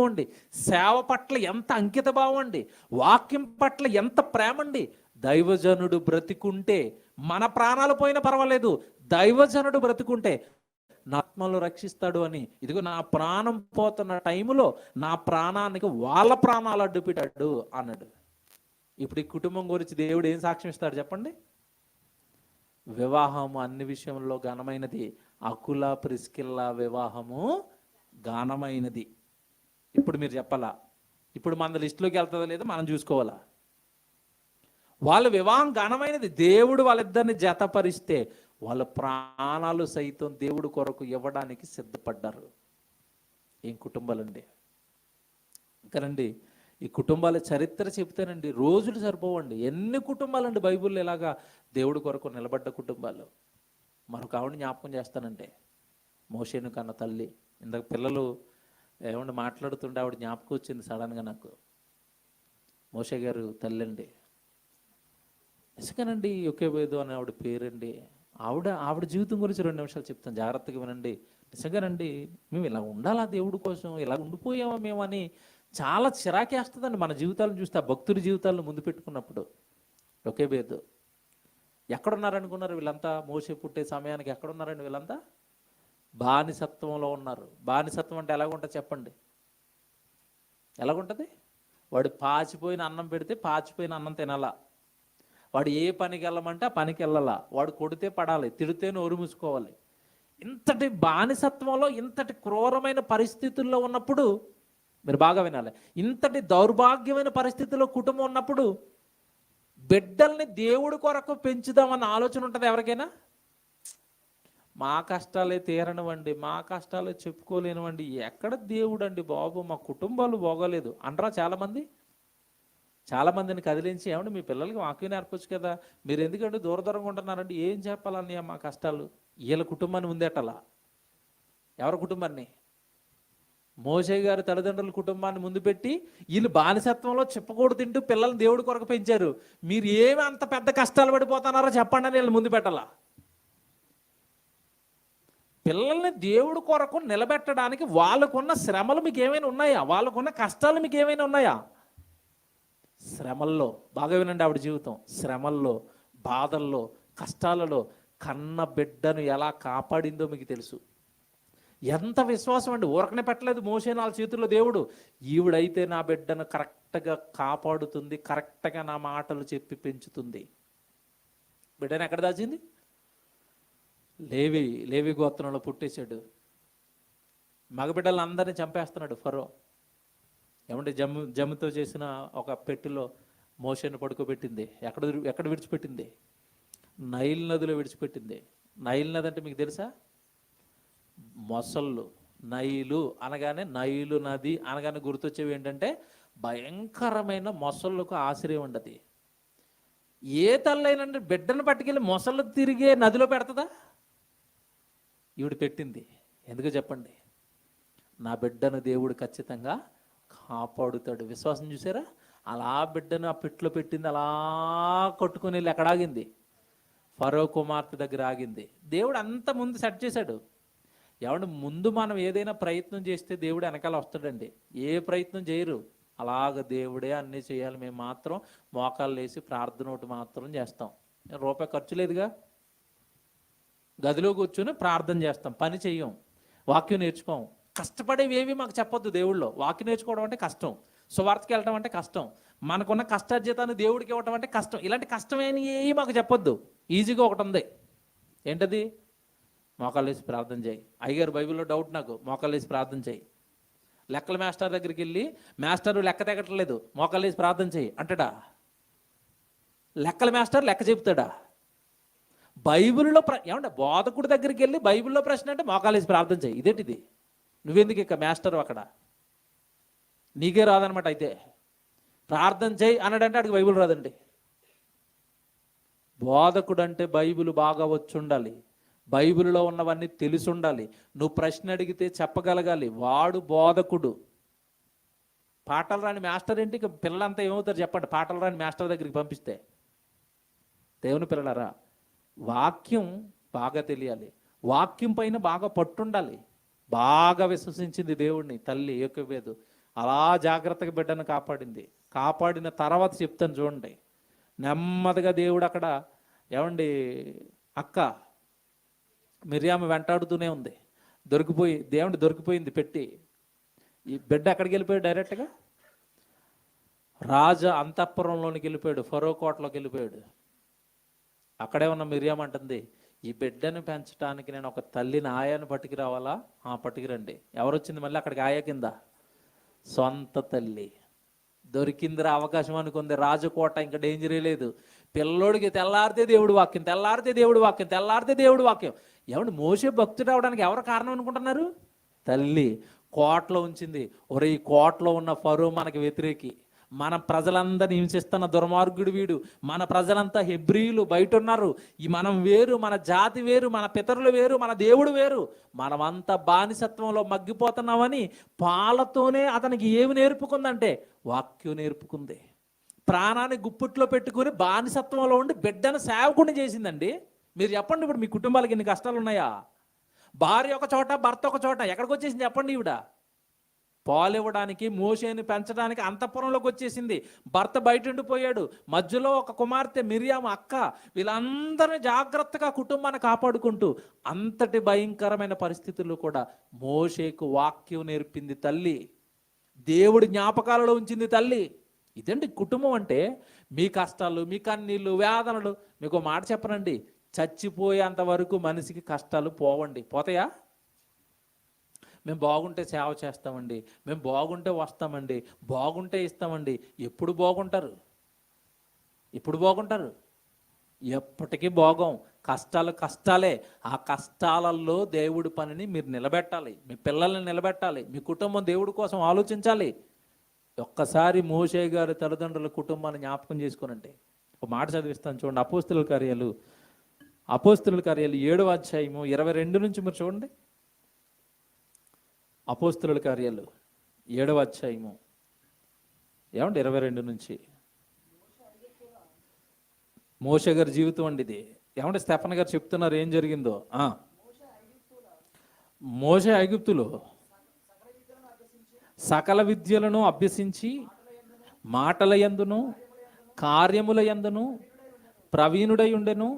అండి! సేవ పట్ల ఎంత అంకిత భావం అండి! వాక్యం పట్ల ఎంత ప్రేమ అండి! దైవజనుడు బ్రతికుంటే మన ప్రాణాలు పోయినా పర్వాలేదు, దైవజనుడు బ్రతికుంటే నా ఆత్మను రక్షిస్తాడు అని. ఇదిగో నా ప్రాణం పోతున్న టైంలో నా ప్రాణానికి వాళ్ళ ప్రాణాలు అడ్డు పెట్టాడు అన్నాడు. ఇప్పుడు ఈ కుటుంబం గురించి దేవుడు ఏం సాక్ష్యం ఇస్తాడు చెప్పండి? వివాహము అన్ని విషయంలో ఘనమైనది. అకుల ప్రిస్కిల్ల వివాహము ఘనమైనది. ఇప్పుడు మీరు చెప్పాలా? ఇప్పుడు మన లిస్టులోకి వెళ్తుందో లేదో మనం చూసుకోవాలా? వాళ్ళ వివాహం ఘనమైనది. దేవుడు వాళ్ళిద్దరిని జతపరిస్తే వాళ్ళ ప్రాణాలు సైతం దేవుడి కొరకు ఇవ్వడానికి సిద్ధపడ్డారు. ఏం కుటుంబాలండి! ఇంకానండి, ఈ కుటుంబాల చరిత్ర చెప్తానండి రోజులు సరిపోవండి. ఎన్ని కుటుంబాలండి బైబిల్లో ఇలాగా దేవుడి కొరకు నిలబడ్డ కుటుంబాలు. మరొక ఆవిడ జ్ఞాపకం చేస్తానంటే, మోషేను కన్న తల్లి. ఇందాక పిల్లలు ఏమంటే మాట్లాడుతుంటే ఆవిడ జ్ఞాపకం వచ్చింది సడన్గా నాకు. మోషే గారు తల్లి అండి. నిజంగానండి, యొకేబేదు అనే ఆవిడ పేరండి. ఆవిడ జీవితం గురించి 2 నిమిషాలు చెప్తాను, జాగ్రత్తగా వినండి. నిజంగానండి, మేము ఇలా ఉండాలా దేవుడి కోసం, ఇలా ఉండిపోయామా మేము అని చాలా చిరాకేస్తుందండి మన జీవితాలను చూస్తే. ఆ భక్తుడి జీవితాలను ముందు పెట్టుకున్నప్పుడు. యొకేబేదు ఎక్కడున్నారనుకున్నారు వీళ్ళంతా? మోషే పుట్టే సమయానికి ఎక్కడున్నారండి వీళ్ళంతా? బానిసత్వంలో ఉన్నారు. బానిసత్వం అంటే ఎలాగుంటుంది చెప్పండి? ఎలాగుంటుంది? వాడు పాచిపోయిన అన్నం పెడితే పాచిపోయిన అన్నం తినాలా, వాడు ఏ పనికి వెళ్ళమంటే ఆ పనికి వెళ్ళాలా, వాడు కొడితే పడాలి, తిడితే నోరు మూసుకోవాలి. ఇంతటి బానిసత్వంలో, ఇంతటి క్రూరమైన పరిస్థితుల్లో ఉన్నప్పుడు, మీరు బాగా వినాలి, ఇంతటి దౌర్భాగ్యమైన పరిస్థితుల్లో కుటుంబం ఉన్నప్పుడు బిడ్డల్ని దేవుడి కొరకు పెంచుదామన్న ఆలోచన ఉంటుంది ఎవరికైనా? మా కష్టాలే తీరనివ్వండి, మా కష్టాలే చెప్పుకోలేనివ్వండి, ఎక్కడ దేవుడు అండి బాబు, మా కుటుంబాలు బాగోలేదు అంటారా చాలామందిని కదిలించి, ఏమంటే మీ పిల్లలకి వాక్యం నేర్పొచ్చు కదా, మీరు ఎందుకంటే దూరంగా ఉంటున్నారండి, ఏం చెప్పాలని మా కష్టాలు. వీళ్ళ కుటుంబాన్ని ముందెట్టాలా? ఎవరి కుటుంబాన్ని? మోషే గారి తల్లిదండ్రుల కుటుంబాన్ని ముందు పెట్టి వీళ్ళు బానిసత్వంలో చెప్పకూడదు తింటూ పిల్లల్ని దేవుడి కొరకు పెంచారు. మీరు ఏమి అంత పెద్ద కష్టాలు పడిపోతున్నారో చెప్పండి అని వీళ్ళు ముందు పెట్టాలా? పిల్లల్ని దేవుడి కొరకు నిలబెట్టడానికి వాళ్ళకున్న శ్రమలు మీకు ఏమైనా ఉన్నాయా? వాళ్ళకున్న కష్టాలు మీకు ఏమైనా ఉన్నాయా? శ్రమల్లో, బాగా వినండి ఆవిడ జీవితం, శ్రమల్లో, బాధల్లో, కష్టాలలో కన్న బిడ్డను ఎలా కాపాడిందో మీకు తెలుసు. ఎంత విశ్వాసం అండి! ఊరకనే పెట్టలేదు మోషే 4 చేతుల్లో దేవుడు. ఈవిడైతే నా బిడ్డను కరెక్ట్గా కాపాడుతుంది, కరెక్ట్గా నా మాటలు చెప్పి పెంచుతుంది. బిడ్డను ఎక్కడ దాచింది? లేవి గోత్రంలో పుట్టేశాడు. మగబిడ్డలను అందరినీ చంపేస్తున్నాడు ఫరో. ఏమంటే జమ్ముతో చేసిన ఒక పెట్టెలో మోషేను పడుకోబెట్టింది. ఎక్కడ విడిచిపెట్టింది? నైల్ నదిలో విడిచిపెట్టింది. నైల్ నది అంటే మీకు తెలుసా? మొసళ్ళు. నైలు నది అనగానే గుర్తొచ్చేవి ఏంటంటే భయంకరమైన మొసళ్ళకు ఆశ్రయం ఉండదు. ఏ తల్లైనంటే బిడ్డను పట్టుకెళ్ళి మొసళ్ళు తిరిగే నదిలో పెడతదా? ఈవిడ పెట్టింది. ఎందుకు చెప్పండి? నా బిడ్డను దేవుడు ఖచ్చితంగా కాపాడుతాడు. విశ్వాసం చూసారా? అలా బిడ్డను ఆ పెట్టులో పెట్టింది, అలా కొట్టుకుని వెళ్ళి ఎక్కడ ఆగింది? ఫరో కుమార్తె దగ్గర ఆగింది. దేవుడు అంత ముందు సెట్ చేశాడు. ఏమంటే ముందు మనం ఏదైనా ప్రయత్నం చేస్తే దేవుడు వెనకాల వస్తాడండి. ఏ ప్రయత్నం చేయరు, అలాగ దేవుడే అన్నీ చేయాలి. మేము మాత్రం మోకాళ్ళు వేసి ప్రార్థన ఒకటి మాత్రం చేస్తాం. రూపాయి ఖర్చు లేదుగా. గదిలో కూర్చొని ప్రార్థన చేస్తాం, పని చెయ్యం, వాక్యం నేర్చుకోం. కష్టపడేవి మాకు చెప్పొద్దు దేవుళ్ళో. వాక్యం నేర్చుకోవడం అంటే కష్టం, సువార్తకి వెళ్ళటం అంటే కష్టం, మనకున్న కష్టార్జితాన్ని దేవుడికి ఇవ్వటం అంటే కష్టం. ఇలాంటి కష్టమైన ఏవి మాకు చెప్పొద్దు. ఈజీగా ఒకటి ఉంది. ఏంటది? మోకాళ్ళు వేసి ప్రార్థన చేయి. అయ్యగారు బైబిల్లో డౌట్ నాకు, మోకాళ్ళు వేసి ప్రార్థన చేయి. లెక్కల మాస్టర్ దగ్గరికి వెళ్ళి, మాస్టరు లెక్క తెగట్లేదు, మోకాళ్ళు వేసి ప్రార్థన చేయి అంటాడా? లెక్కల మాస్టర్ లెక్క చెప్తాడా? బైబిల్లో ఏమంటే బోధకుడి దగ్గరికి వెళ్ళి బైబిల్లో ప్రశ్న అంటే మోకాళ్ళు వేసి ప్రార్థన చేయి. ఇదేంటిది? నువ్వెందుకు ఇక మాస్టర్ అక్కడ? నీకే రాదనమాట. అయితే ప్రార్థన చేయి అన్నాడంటే అడిగి బైబిల్ రాదండి. బోధకుడు అంటే బైబిల్ బాగా వచ్చి ఉండాలి, బైబిల్లో ఉన్నవన్నీ తెలిసి ఉండాలి, నువ్వు ప్రశ్న అడిగితే చెప్పగలగాలి. వాడు బోధకుడు. పాటలు రాని మాస్టర్ ఏంటి? ఇక పిల్లలంతా ఏమవుతారు చెప్పండి, పాటలు రాని మాస్టర్ దగ్గరికి పంపిస్తే? దేవుని పిల్లలారా, వాక్యం బాగా తెలియాలి, వాక్యం పైన బాగా పట్టుండాలి. బాగా విశ్వసించింది దేవుడిని తల్లి యోకెబేదు. అలా జాగ్రత్తగా బిడ్డను కాపాడింది. కాపాడిన తర్వాత చెప్తాను చూడండి. నెమ్మదిగా దేవుడు అక్కడ, ఏమండి, అక్క మిర్యాము వెంటాడుతూనే ఉంది. దొరికిపోయింది పెట్టి. ఈ బిడ్డ ఎక్కడికి వెళ్ళిపోయాడు? డైరెక్ట్గా రాజా అంతఃపురంలోనికి వెళ్ళిపోయాడు, ఫరో కోటలోకి వెళ్ళిపోయాడు. అక్కడే ఉన్న మిర్యాము అంటుంది, ఈ బిడ్డను పెంచడానికి నేను ఒక తల్లిని, ఆయాను పట్టుకు రావాలా? పట్టుకురండి. ఎవరొచ్చింది మళ్ళీ అక్కడికి? ఆయ కింద సొంత తల్లి. దొరికిందిరా అవకాశం అనుకుంది. రాజకోట, ఇంకా డేంజరే లేదు. పిల్లోడికి తెల్లారితే దేవుడు వాక్యం, తెల్లారితే దేవుడు వాక్యం, తెల్లారితే దేవుడు వాక్యం. ఏమంటే మోషే భక్తుడు అవడానికి ఎవరు కారణం అనుకుంటున్నారు? తల్లి. కోటలో ఉంచింది. ఒరే, ఈ కోటలో ఉన్న ఫరో మనకి వ్యతిరేకి, మన ప్రజలందరినీ హింసిస్తున్న దుర్మార్గుడు వీడు, మన ప్రజలంతా హెబ్రీయులు, బయట ఉన్నారు, ఈ మనం వేరు, మన జాతి వేరు, మన పితరులు వేరు, మన దేవుడు వేరు, మనమంతా బానిసత్వంలో మగ్గిపోతున్నామని పాలతోనే అతనికి ఏమి నేర్పుకుందంటే వాక్యం నేర్పుకుంది. ప్రాణాన్ని గుప్పిట్లో పెట్టుకుని బానిసత్వంలో ఉండి బిడ్డను సేవకుని చేసిందండి. మీరు చెప్పండి, ఇప్పుడు మీ కుటుంబాలకి ఎన్ని కష్టాలు ఉన్నాయా? భార్య ఒక చోట, భర్త ఒక చోట. ఎక్కడికి వచ్చేసింది చెప్పండి? ఈవిడ పాలు ఇవ్వడానికి, మోషేని పెంచడానికి అంతఃపురంలోకి వచ్చేసింది. భర్త బయట ఉండిపోయాడు. మధ్యలో ఒక కుమార్తె మిర్యాము అక్క, వీళ్ళందరినీ జాగ్రత్తగా కుటుంబాన్ని కాపాడుకుంటూ అంతటి భయంకరమైన పరిస్థితుల్లో కూడా మోషేకు వాక్యం నేర్పింది తల్లి. దేవుడి జ్ఞాపకాలలో ఉంచింది తల్లి. ఇదండి కుటుంబం అంటే. మీ కష్టాలు, మీ కన్నీళ్ళు, వేదనలు, మీకు మాట చెప్పనండి, చచ్చిపోయేంత వరకు మనిషికి కష్టాలు పోవండి. పోతాయా? మేము బాగుంటే సేవ చేస్తామండి, మేము బాగుంటే వస్తామండి, బాగుంటే ఇస్తామండి. ఎప్పుడు బాగుంటారు? ఎప్పటికీ బాగోం. కష్టాలు కష్టాలే. ఆ కష్టాలలో దేవుడి పనిని మీరు నిలబెట్టాలి, మీ పిల్లల్ని నిలబెట్టాలి, మీ కుటుంబం దేవుడి కోసం ఆలోచించాలి. ఒక్కసారి మోషే గారి తల్లిదండ్రుల కుటుంబాన్ని జ్ఞాపకం చేసుకోనండి. ఒక మాట చదివిస్తాను చూడండి. అపోస్తుల కార్యాలు 7వ అధ్యాయము 22 నుంచి మీరు చూడండి. అపోస్తుల కార్యాలు 7వ అధ్యాయము, ఏమంటే 22 నుంచి. మోషే గారి జీవితం అండి ఇది. ఏమంటే స్టెఫన్ గారు చెప్తున్నారు ఏం జరిగిందో. మోషే ఐగుప్తులో సకల విద్యలను అభ్యసించి మాటల యందును కార్యముల యందును ప్రవీణుడై ఉండెను.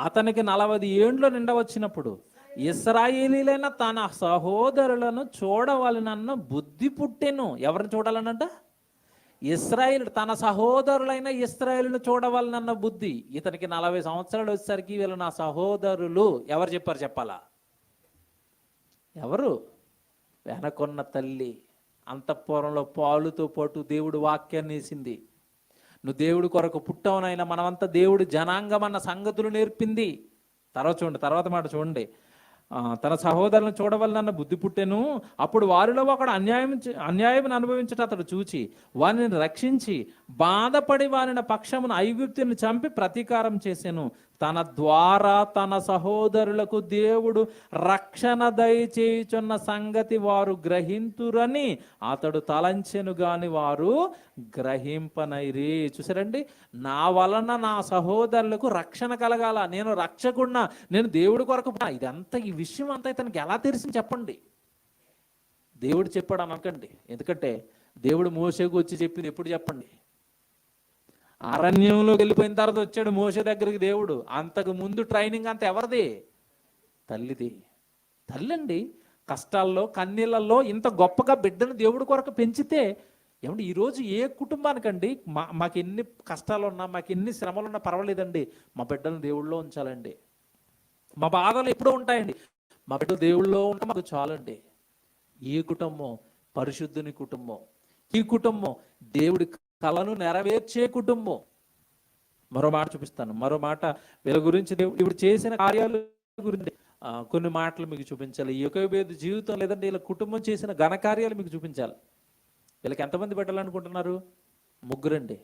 అతనికి 40 ఏండ్లు నిండవచ్చినప్పుడు ఇశ్రాయేలీలైన తన సహోదరులను చూడవలనన్న బుద్ధి పుట్టెను. ఎవరిని చూడాలనంట? ఇశ్రాయేలు. తన సహోదరులైన ఇశ్రాయేలును చూడవలనన్న బుద్ధి. ఇతనికి 40 సంవత్సరాలు వచ్చేసరికి వీళ్ళు నా సహోదరులు. ఎవరు చెప్పారు చెప్పాలా? ఎవరు? వెనకొన్న తల్లి. అంతఃపురంలో పాలుతో పాటు దేవుడు వాక్యాన్ని వేసింది. నువ్వు దేవుడి కొరకు పుట్టవునైనా, మనమంతా దేవుడు జనాంగం అన్న సంగతులు నేర్పింది. తర్వాత మాట చూడండి. తన సహోదరులను చూడవలనన్న బుద్ధి పుట్టెను. అప్పుడు వారిలో ఒకడు అన్యాయం అనుభవించట అతడు చూచి వారిని రక్షించి బాధపడి వారిని పక్షమును ఐగుప్తుని చంపి ప్రతీకారం చేసెను. తన ద్వారా తన సహోదరులకు దేవుడు రక్షణ దయచేయుచున్న సంగతి వారు గ్రహింతురని అతడు తలంచెను గాని వారు గ్రహింపనైరి. చూసారండి, నా వలన నా సహోదరులకు రక్షణ కలగాల, నేను రక్షకున్నా, నేను దేవుడి కొరకు ఇదంతా, ఈ విషయం అంతా ఇతనికి ఎలా తెలిసింది చెప్పండి? దేవుడు చెప్పాడు అనకండి, ఎందుకంటే దేవుడు మోషేకు వచ్చి చెప్పింది ఎప్పుడు చెప్పండి? అరణ్యంలోకి వెళ్ళిపోయిన తర్వాత వచ్చాడు మోషే దగ్గరికి దేవుడు. అంతకు ముందు ట్రైనింగ్ అంతా ఎవరిది? తల్లిది. తల్లండి కష్టాల్లో కన్నీళ్ళల్లో ఇంత గొప్పగా బిడ్డను దేవుడి కొరకు పెంచితే ఏమండి, ఈరోజు ఏ కుటుంబానికండి మాకు ఎన్ని కష్టాలు ఉన్నా, మాకు ఎన్ని శ్రమలు ఉన్నా పర్వాలేదండి, మా బిడ్డను దేవుళ్ళో ఉంచాలండి. మా బాధలు ఎప్పుడూ ఉంటాయండి, మా బిడ్డ దేవుళ్ళో ఉంటే మాకు చాలండి. ఈ కుటుంబం పరిశుద్ధుని కుటుంబం, ఈ కుటుంబం దేవుడి కలను నెరవేర్చే కుటుంబం. మరో మాట చూపిస్తాను, మరో మాట వీళ్ళ గురించి ఇప్పుడు చేసిన కార్యాల గురించి కొన్ని మాటలు మీకు చూపించాలి. యోకోబేదు జీవితం లేదంటే వీళ్ళ కుటుంబం చేసిన ఘనకార్యాలు మీకు చూపించాలి. వీళ్ళకి ఎంతమంది పెట్టాలనుకుంటున్నారు? ముగ్గురండి,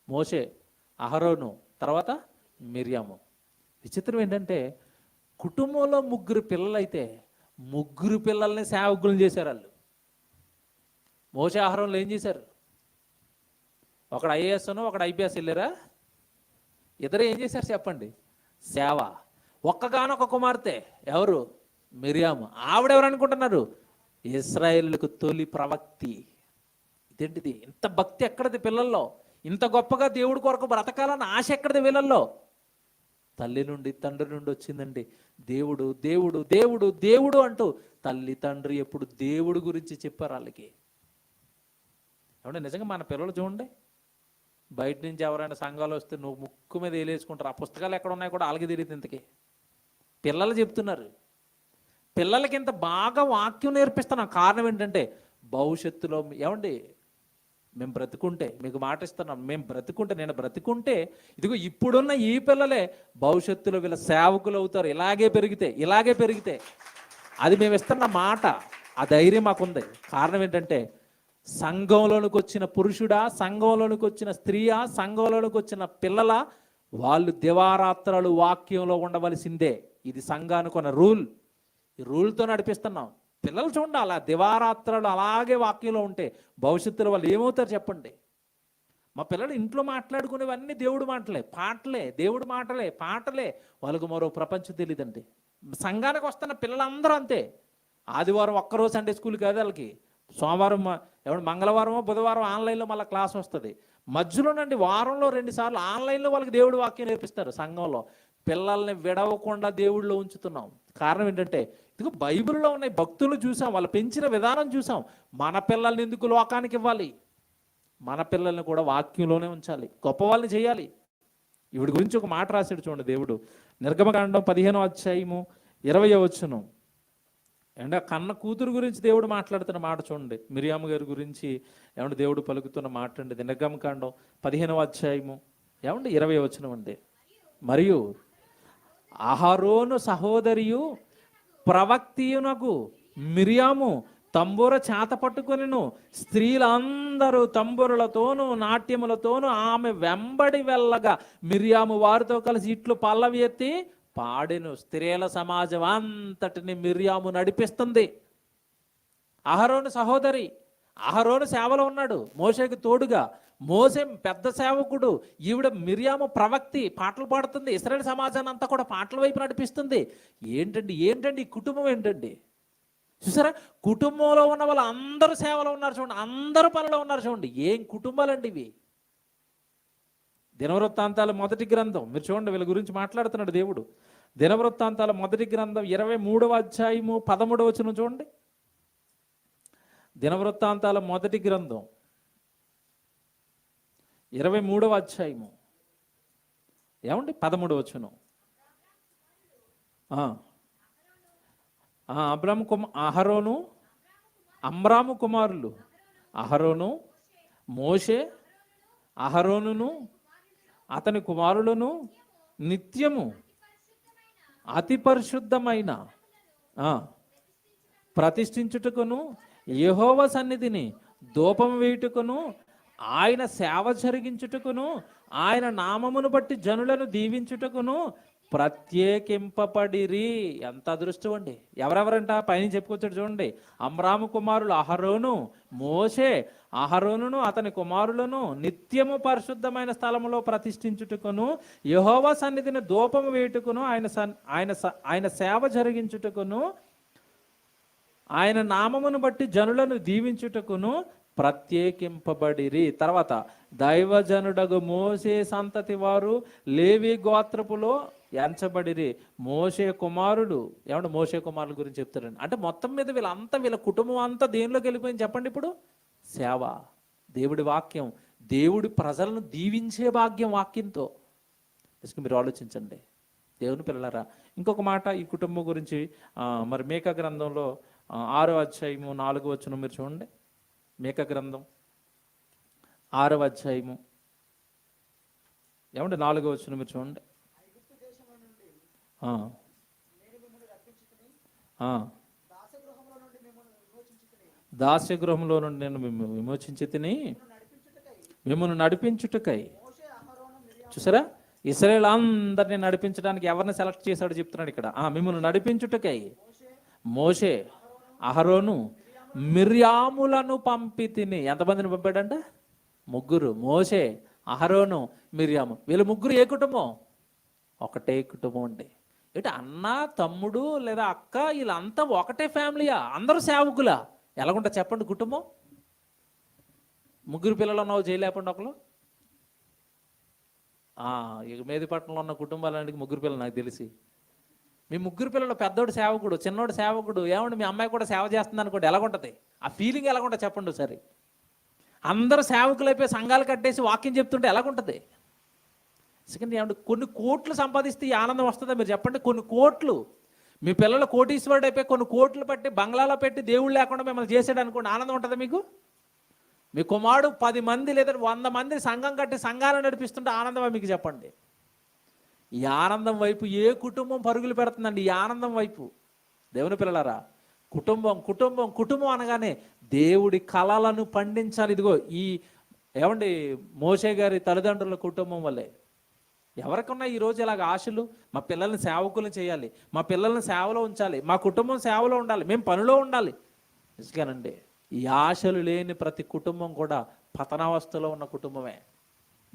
మోషే, అహరోను, తర్వాత మిర్యాము. విచిత్రం ఏంటంటే కుటుంబంలో ముగ్గురు పిల్లలైతే ముగ్గురు పిల్లల్ని సేవకులను చేశారు వాళ్ళు. మోషే అహరోనులు ఏం చేశారు? ఒకడు ఐఏఎస్, ఒకడు ఐపీఎస్ వెళ్ళారా? ఇద్దరు ఏం చేశారు చెప్పండి? సేవ. ఒక్కగానొక కుమార్తె ఎవరు? మిర్యాము. ఆవిడెవరు అనుకుంటున్నారు? ఇశ్రాయేలులకు తొలి ప్రవక్తి. ఇదేంటిది? ఇంత భక్తి ఎక్కడిది పిల్లల్లో? ఇంత గొప్పగా దేవుడి కొరకు బ్రతకాలని ఆశ ఎక్కడిది వీళ్ళల్లో? తల్లి నుండి తండ్రి నుండి వచ్చిందండి. దేవుడు దేవుడు దేవుడు దేవుడు అంటూ తల్లి తండ్రి ఎప్పుడు దేవుడు గురించి చెప్పారు వాళ్ళకి. ఏమంటే నిజంగా మన పిల్లలు చూడండి, బయట నుంచి ఎవరైనా సంఘాలు వస్తే నువ్వు ముక్కు మీద వేలేసుకుంటారు. ఆ పుస్తకాలు ఎక్కడ ఉన్నాయి కూడా వాళ్ళకి తెలియదు. ఇంతకీ పిల్లలు చెప్తున్నారు. పిల్లలకి ఇంత బాగా వాక్యం నేర్పిస్తున్నాం. కారణం ఏంటంటే భవిష్యత్తులో ఏమండి మేము బ్రతుకుంటే, మీకు మాట ఇస్తున్నాం, మేము బ్రతుకుంటే, నేను బ్రతుకుంటే ఇదిగో ఇప్పుడున్న ఈ పిల్లలే భవిష్యత్తులో వీళ్ళ సేవకులు అవుతారు. ఇలాగే పెరిగితే అది మేము ఇస్తున్న మాట. ఆ ధైర్యం మాకుంది. కారణం ఏంటంటే సంఘంలోనికి వచ్చిన పురుషుడా, సంఘంలోనికి వచ్చిన స్త్రీయా, సంఘంలోనికి వచ్చిన పిల్లల, వాళ్ళు దివారాత్రాలు వాక్యంలో ఉండవలసిందే. ఇది సంఘానికి ఉన్న రూల్. ఈ రూల్తో నడిపిస్తున్నాం. పిల్లలు చూడండి, అలా దివారాత్రాలు అలాగే వాక్యంలో ఉంటే భవిష్యత్తులో వాళ్ళు ఏమవుతారు చెప్పండి? మా పిల్లలు ఇంట్లో మాట్లాడుకునేవన్నీ దేవుడు మాటలే, పాటలే, దేవుడు మాటలే, పాటలే. వాళ్ళకు మరో ప్రపంచం తెలియదండి. సంఘానికి వస్తున్న పిల్లలందరూ అంతే. ఆదివారం ఒక్కరోజు సండే స్కూల్ కాదు వాళ్ళకి. సోమవారం మంగళవారమో బుధవారం ఆన్లైన్లో మళ్ళీ క్లాస్ వస్తుంది. మధ్యలోనండి వారంలో 2 సార్లు ఆన్లైన్లో వాళ్ళకి దేవుడు వాక్యం నేర్పిస్తారు. సంఘంలో పిల్లల్ని విడవకుండా దేవుళ్ళో ఉంచుతున్నాం. కారణం ఏంటంటే ఇదిగో బైబిల్లో ఉన్నాయి, భక్తులు చూసాం, వాళ్ళు పెంచిన విధానం చూసాం. మన పిల్లల్ని ఎందుకు లోకానికి ఇవ్వాలి? మన పిల్లల్ని కూడా వాక్యంలోనే ఉంచాలి, గొప్ప వాళ్ళని చేయాలి. ఈవిడి గురించి ఒక మాట రాశాడు చూడండి దేవుడు. నిర్గమకాండం 15వ అధ్యాయము 20వ వచనం. అంటే కన్న కూతురు గురించి దేవుడు మాట్లాడుతున్న మాట చూడండి. మిరియాము గారి గురించి ఏమంటే దేవుడు పలుకుతున్న మాట అండి. నిర్గమకాండం 15వ అధ్యాయము 20వ వచనం అండి. మరియు అహరోను సహోదరియు ప్రవక్తియునకు మిరియాము తంబూర చేత పట్టుకొనిను, స్త్రీలందరూ తంబూరులతోనూ నాట్యములతోనూ ఆమె వెంబడి వెళ్ళగా మిరియాము వారితో కలిసి ఇట్లు పల్లవి ఎత్తి పాడెను. స్త్రీల సమాజం అంతటిని మిరియాము నడిపిస్తుంది. అహరోను సహోదరి, అహరోను సేవలో ఉన్నాడు మోషేకి తోడుగా. మోసే పెద్ద సేవకుడు, ఈవిడ మిరియాము ప్రవక్తి, పాటలు పాడుతుంది. ఇశ్రాయేలు సమాజాన్ని అంతా కూడా పాటల వైపు నడిపిస్తుంది. ఏంటండి ఈ కుటుంబం ఏంటండి? చూసారా, కుటుంబంలో ఉన్న వాళ్ళు అందరూ సేవలో ఉన్నారు చూడండి, అందరూ పనిలో ఉన్నారు చూడండి. ఏం కుటుంబాలండి ఇవి? దినవృత్తాంతాల మొదటి గ్రంథం మీరు చూడండి, వీళ్ళ గురించి మాట్లాడుతున్నాడు దేవుడు. దినవృత్తాంతాల మొదటి గ్రంథం 23వ అధ్యాయము 13వ వచనం చూడండి. దినవృత్తాంతాల మొదటి గ్రంథం 23వ అధ్యాయము 13వ వచనం. అహరోను అమ్రాము కుమారులు అహరోను, మోషే, అహరోనును అతని కుమారులను నిత్యము అతి పరిశుద్ధమైన ప్రతిష్ఠించుటకును, యెహోవా సన్నిధిని ధూపం వేయుటకును, ఆయన సేవ జరిగించుటకును, ఆయన నామమును బట్టి జనులను దీవించుటకును ప్రత్యేకింపబడిరి. ఎంత అదృష్టం అండి. ఎవరెవరంట పైన చెప్పుకొచ్చాడు చూడండి. అమ్రాము కుమారులు అహరోను, మోషే. అహరోనును అతని కుమారులను నిత్యము పరిశుద్ధమైన స్థలములో ప్రతిష్ఠించుటకును, యెహోవా సన్నిధిని ధూపము వేయుటకును, ఆయన సేవ జరిగించుటకును, ఆయన నామమును బట్టి జనులను దీవించుటకును ప్రత్యేకింపబడిరి. తర్వాత దైవజనుడగు మోషే సంతతి వారు లేవి గోత్రపులో ఎంచబడిరి. మోషే కుమారుడు. ఏమంటే మోషే కుమారుల గురించి చెప్తారండి. అంటే మొత్తం మీద వీళ్ళ కుటుంబం అంతా దేనిలోకి వెళ్ళిపోయింది చెప్పండి. ఇప్పుడు సేవ, దేవుడి వాక్యం, దేవుడి ప్రజలను దీవించే భాగ్యం వాక్యంతో. మీరు ఆలోచించండి దేవుని పిల్లలారా. ఇంకొక మాట ఈ కుటుంబం గురించి మరి మీకా గ్రంథంలో 6వ అధ్యాయము 4వ వచనం మీరు చూడండి. మీకా గ్రంథం 6వ అధ్యాయము ఏమంటే 4వ వచనం మీరు చూడండి. దాస్యగృహంలో నుండి నేను విమోచించి తిని మిమ్మల్ని నడిపించుటకై. చూసారా, ఇశ్రాయేల్ అందరినీ నడిపించడానికి ఎవరిని సెలెక్ట్ చేశాడు చెప్తున్నాడు ఇక్కడ. మిమ్మల్ని నడిపించుటకై మోషే, అహరోను, మిర్యాములను పంపితిని. ఎంతమందిని పంపాడంట? 3. మోషే, అహరోను, మిర్యాము. వీళ్ళు 3 ఏ కుటుంబం? ఒకటే కుటుంబం అండి. ఏంటి అన్న, తమ్ముడు లేదా అక్క వీళ్ళంతా ఒకటే ఫ్యామిలీయా? అందరూ సేవకులా? ఎలాగుంటా చెప్పండి కుటుంబం? 3 పిల్లలు ఉన్నావు చేయలేకుండా ఒకరు. ఇక మేదిపట్నంలో ఉన్న కుటుంబాలన్నిటికీ 3 పిల్లలు నాకు తెలిసి. మీ 3 పిల్లలు పెద్దోడు సేవకుడు, చిన్నోడు సేవకుడు. ఏమండి మీ అమ్మాయి కూడా సేవ చేస్తుంది అనుకోండి, ఎలాగుంటుంది ఆ ఫీలింగ్? ఎలాగుంటుంది చెప్పండి సరే. అందరూ సేవకులు అయిపోయి సంఘాలు కట్టేసి వాక్యం చెప్తుంటే ఎలాగుంటుంది? సెకండ్ ఏమంటే కొన్ని కోట్లు సంపాదిస్తే ఈ ఆనందం వస్తుందా మీరు చెప్పండి? కొన్ని కోట్లు. మీ పిల్లలు కోటీశ్వరుడు అయిపోయి కొన్ని కోట్లు పెట్టి బంగ్లాలో పెట్టి దేవుడు లేకుండా మిమ్మల్ని చేసాడు అనుకోండి, ఆనందం ఉంటుందా మీకు? మీ కుమారుడు 10 మంది లేదా 100 మంది సంఘం కట్టి సంఘాలను నడిపిస్తుంటే ఆనందమా మీకు చెప్పండి? ఈ ఆనందం వైపు ఏ కుటుంబం పరుగులు పెడుతుందండి? ఈ ఆనందం వైపు. దేవుని పిల్లలారా, కుటుంబం కుటుంబం కుటుంబం అనగానే దేవుడి కళలను పండించాలి. ఇదిగో ఈ ఏమండి మోషే గారి తల్లిదండ్రుల కుటుంబం వల్లే ఎవరికన్నా ఈరోజు ఇలాగ ఆశలు, మా పిల్లల్ని సేవకులను చేయాలి, మా పిల్లల్ని సేవలో ఉంచాలి, మా కుటుంబం సేవలో ఉండాలి, మేము పనిలో ఉండాలి. నిజంగానండి, ఈ ఆశలు లేని ప్రతి కుటుంబం కూడా పతనావస్థలో ఉన్న కుటుంబమే.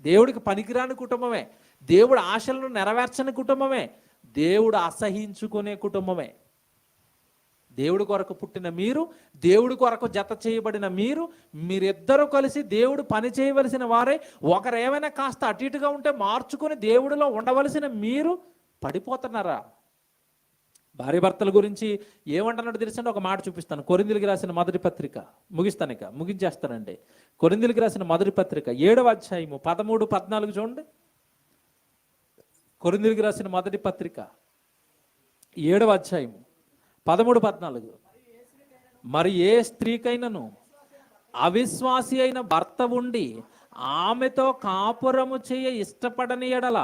దేవుడికి పనికిరాని కుటుంబమే. దేవుడు ఆశలను నెరవేర్చని కుటుంబమే. దేవుడు అసహించుకునే కుటుంబమే. దేవుడి కొరకు పుట్టిన మీరు, దేవుడి కొరకు జత చేయబడిన మీరిద్దరూ కలిసి దేవుడు పని చేయవలసిన వారే. ఒకరు ఏమైనా కాస్త అటు ఇటుగా ఉంటే మార్చుకొని దేవుడిలో ఉండవలసిన మీరు పడిపోతున్నారా? భార్య భర్తల గురించి ఏమంటున్నాడు తెలుసండి? ఒక మాట చూపిస్తాను. కొరింథీయులకు రాసిన మొదటి పత్రిక, ముగించేస్తానండి. కొరింథీయులకు రాసిన మొదటి పత్రిక 7వ అధ్యాయము 13, 14 చూడండి. కొరింథీయులకు రాసిన మొదటి పత్రిక 7వ అధ్యాయము 13, 14. మరి ఏ స్త్రీకైనను అవిశ్వాసి అయిన భర్త ఉండి ఆమెతో కాపురము చేయ ఇష్టపడని ఎడల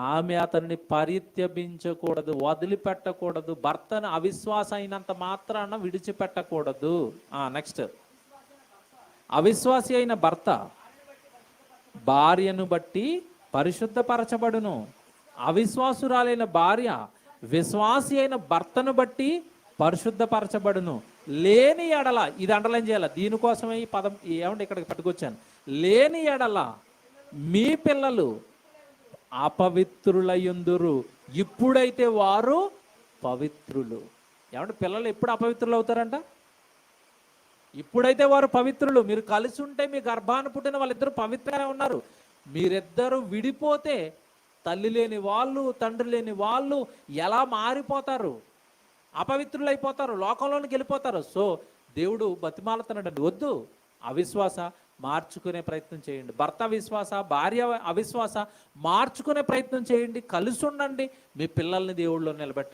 ఆమె అతన్ని పరిత్యజించకూడదు, వదిలిపెట్టకూడదు. భర్తను అవిశ్వాస అయినంత మాత్రాన విడిచిపెట్టకూడదు. నెక్స్ట్, అవిశ్వాసి అయిన భర్త భార్యను బట్టి పరిశుద్ధపరచబడును, అవిశ్వాసురాలైన భార్య విశ్వాసి అయిన భర్తను బట్టి పరిశుద్ధపరచబడును. లేని ఎడల, ఇది అండర్లైన్ చేయాలి, దీనికోసమే ఈ పదం ఏమంటే ఇక్కడికి పట్టుకొచ్చాను. లేని ఎడల మీ పిల్లలు అపవిత్రులయ్యుందురు, ఇప్పుడైతే వారు పవిత్రులు. ఏమంటే పిల్లలు ఎప్పుడు అపవిత్రులు అవుతారంట? ఇప్పుడైతే వారు పవిత్రులు. మీరు కలిసి ఉంటే మీ గర్భాన్ని పుట్టిన వాళ్ళిద్దరూ పవిత్రంగా ఉన్నారు. మీరిద్దరూ విడిపోతే తల్లి లేని వాళ్ళు, తండ్రి లేని వాళ్ళు ఎలా మారిపోతారు? అపవిత్రులు అయిపోతారు, లోకంలోనికి వెళ్ళిపోతారు. సో దేవుడు బతిమాలుతున్నాడండి, వద్దు, అవిశ్వాస మార్చుకునే ప్రయత్నం చేయండి. భర్త అవిశ్వాస, భార్య అవిశ్వాస మార్చుకునే ప్రయత్నం చేయండి. కలిసి ఉండండి, మీ పిల్లల్ని దేవుళ్ళలో నిలబెట్టండి.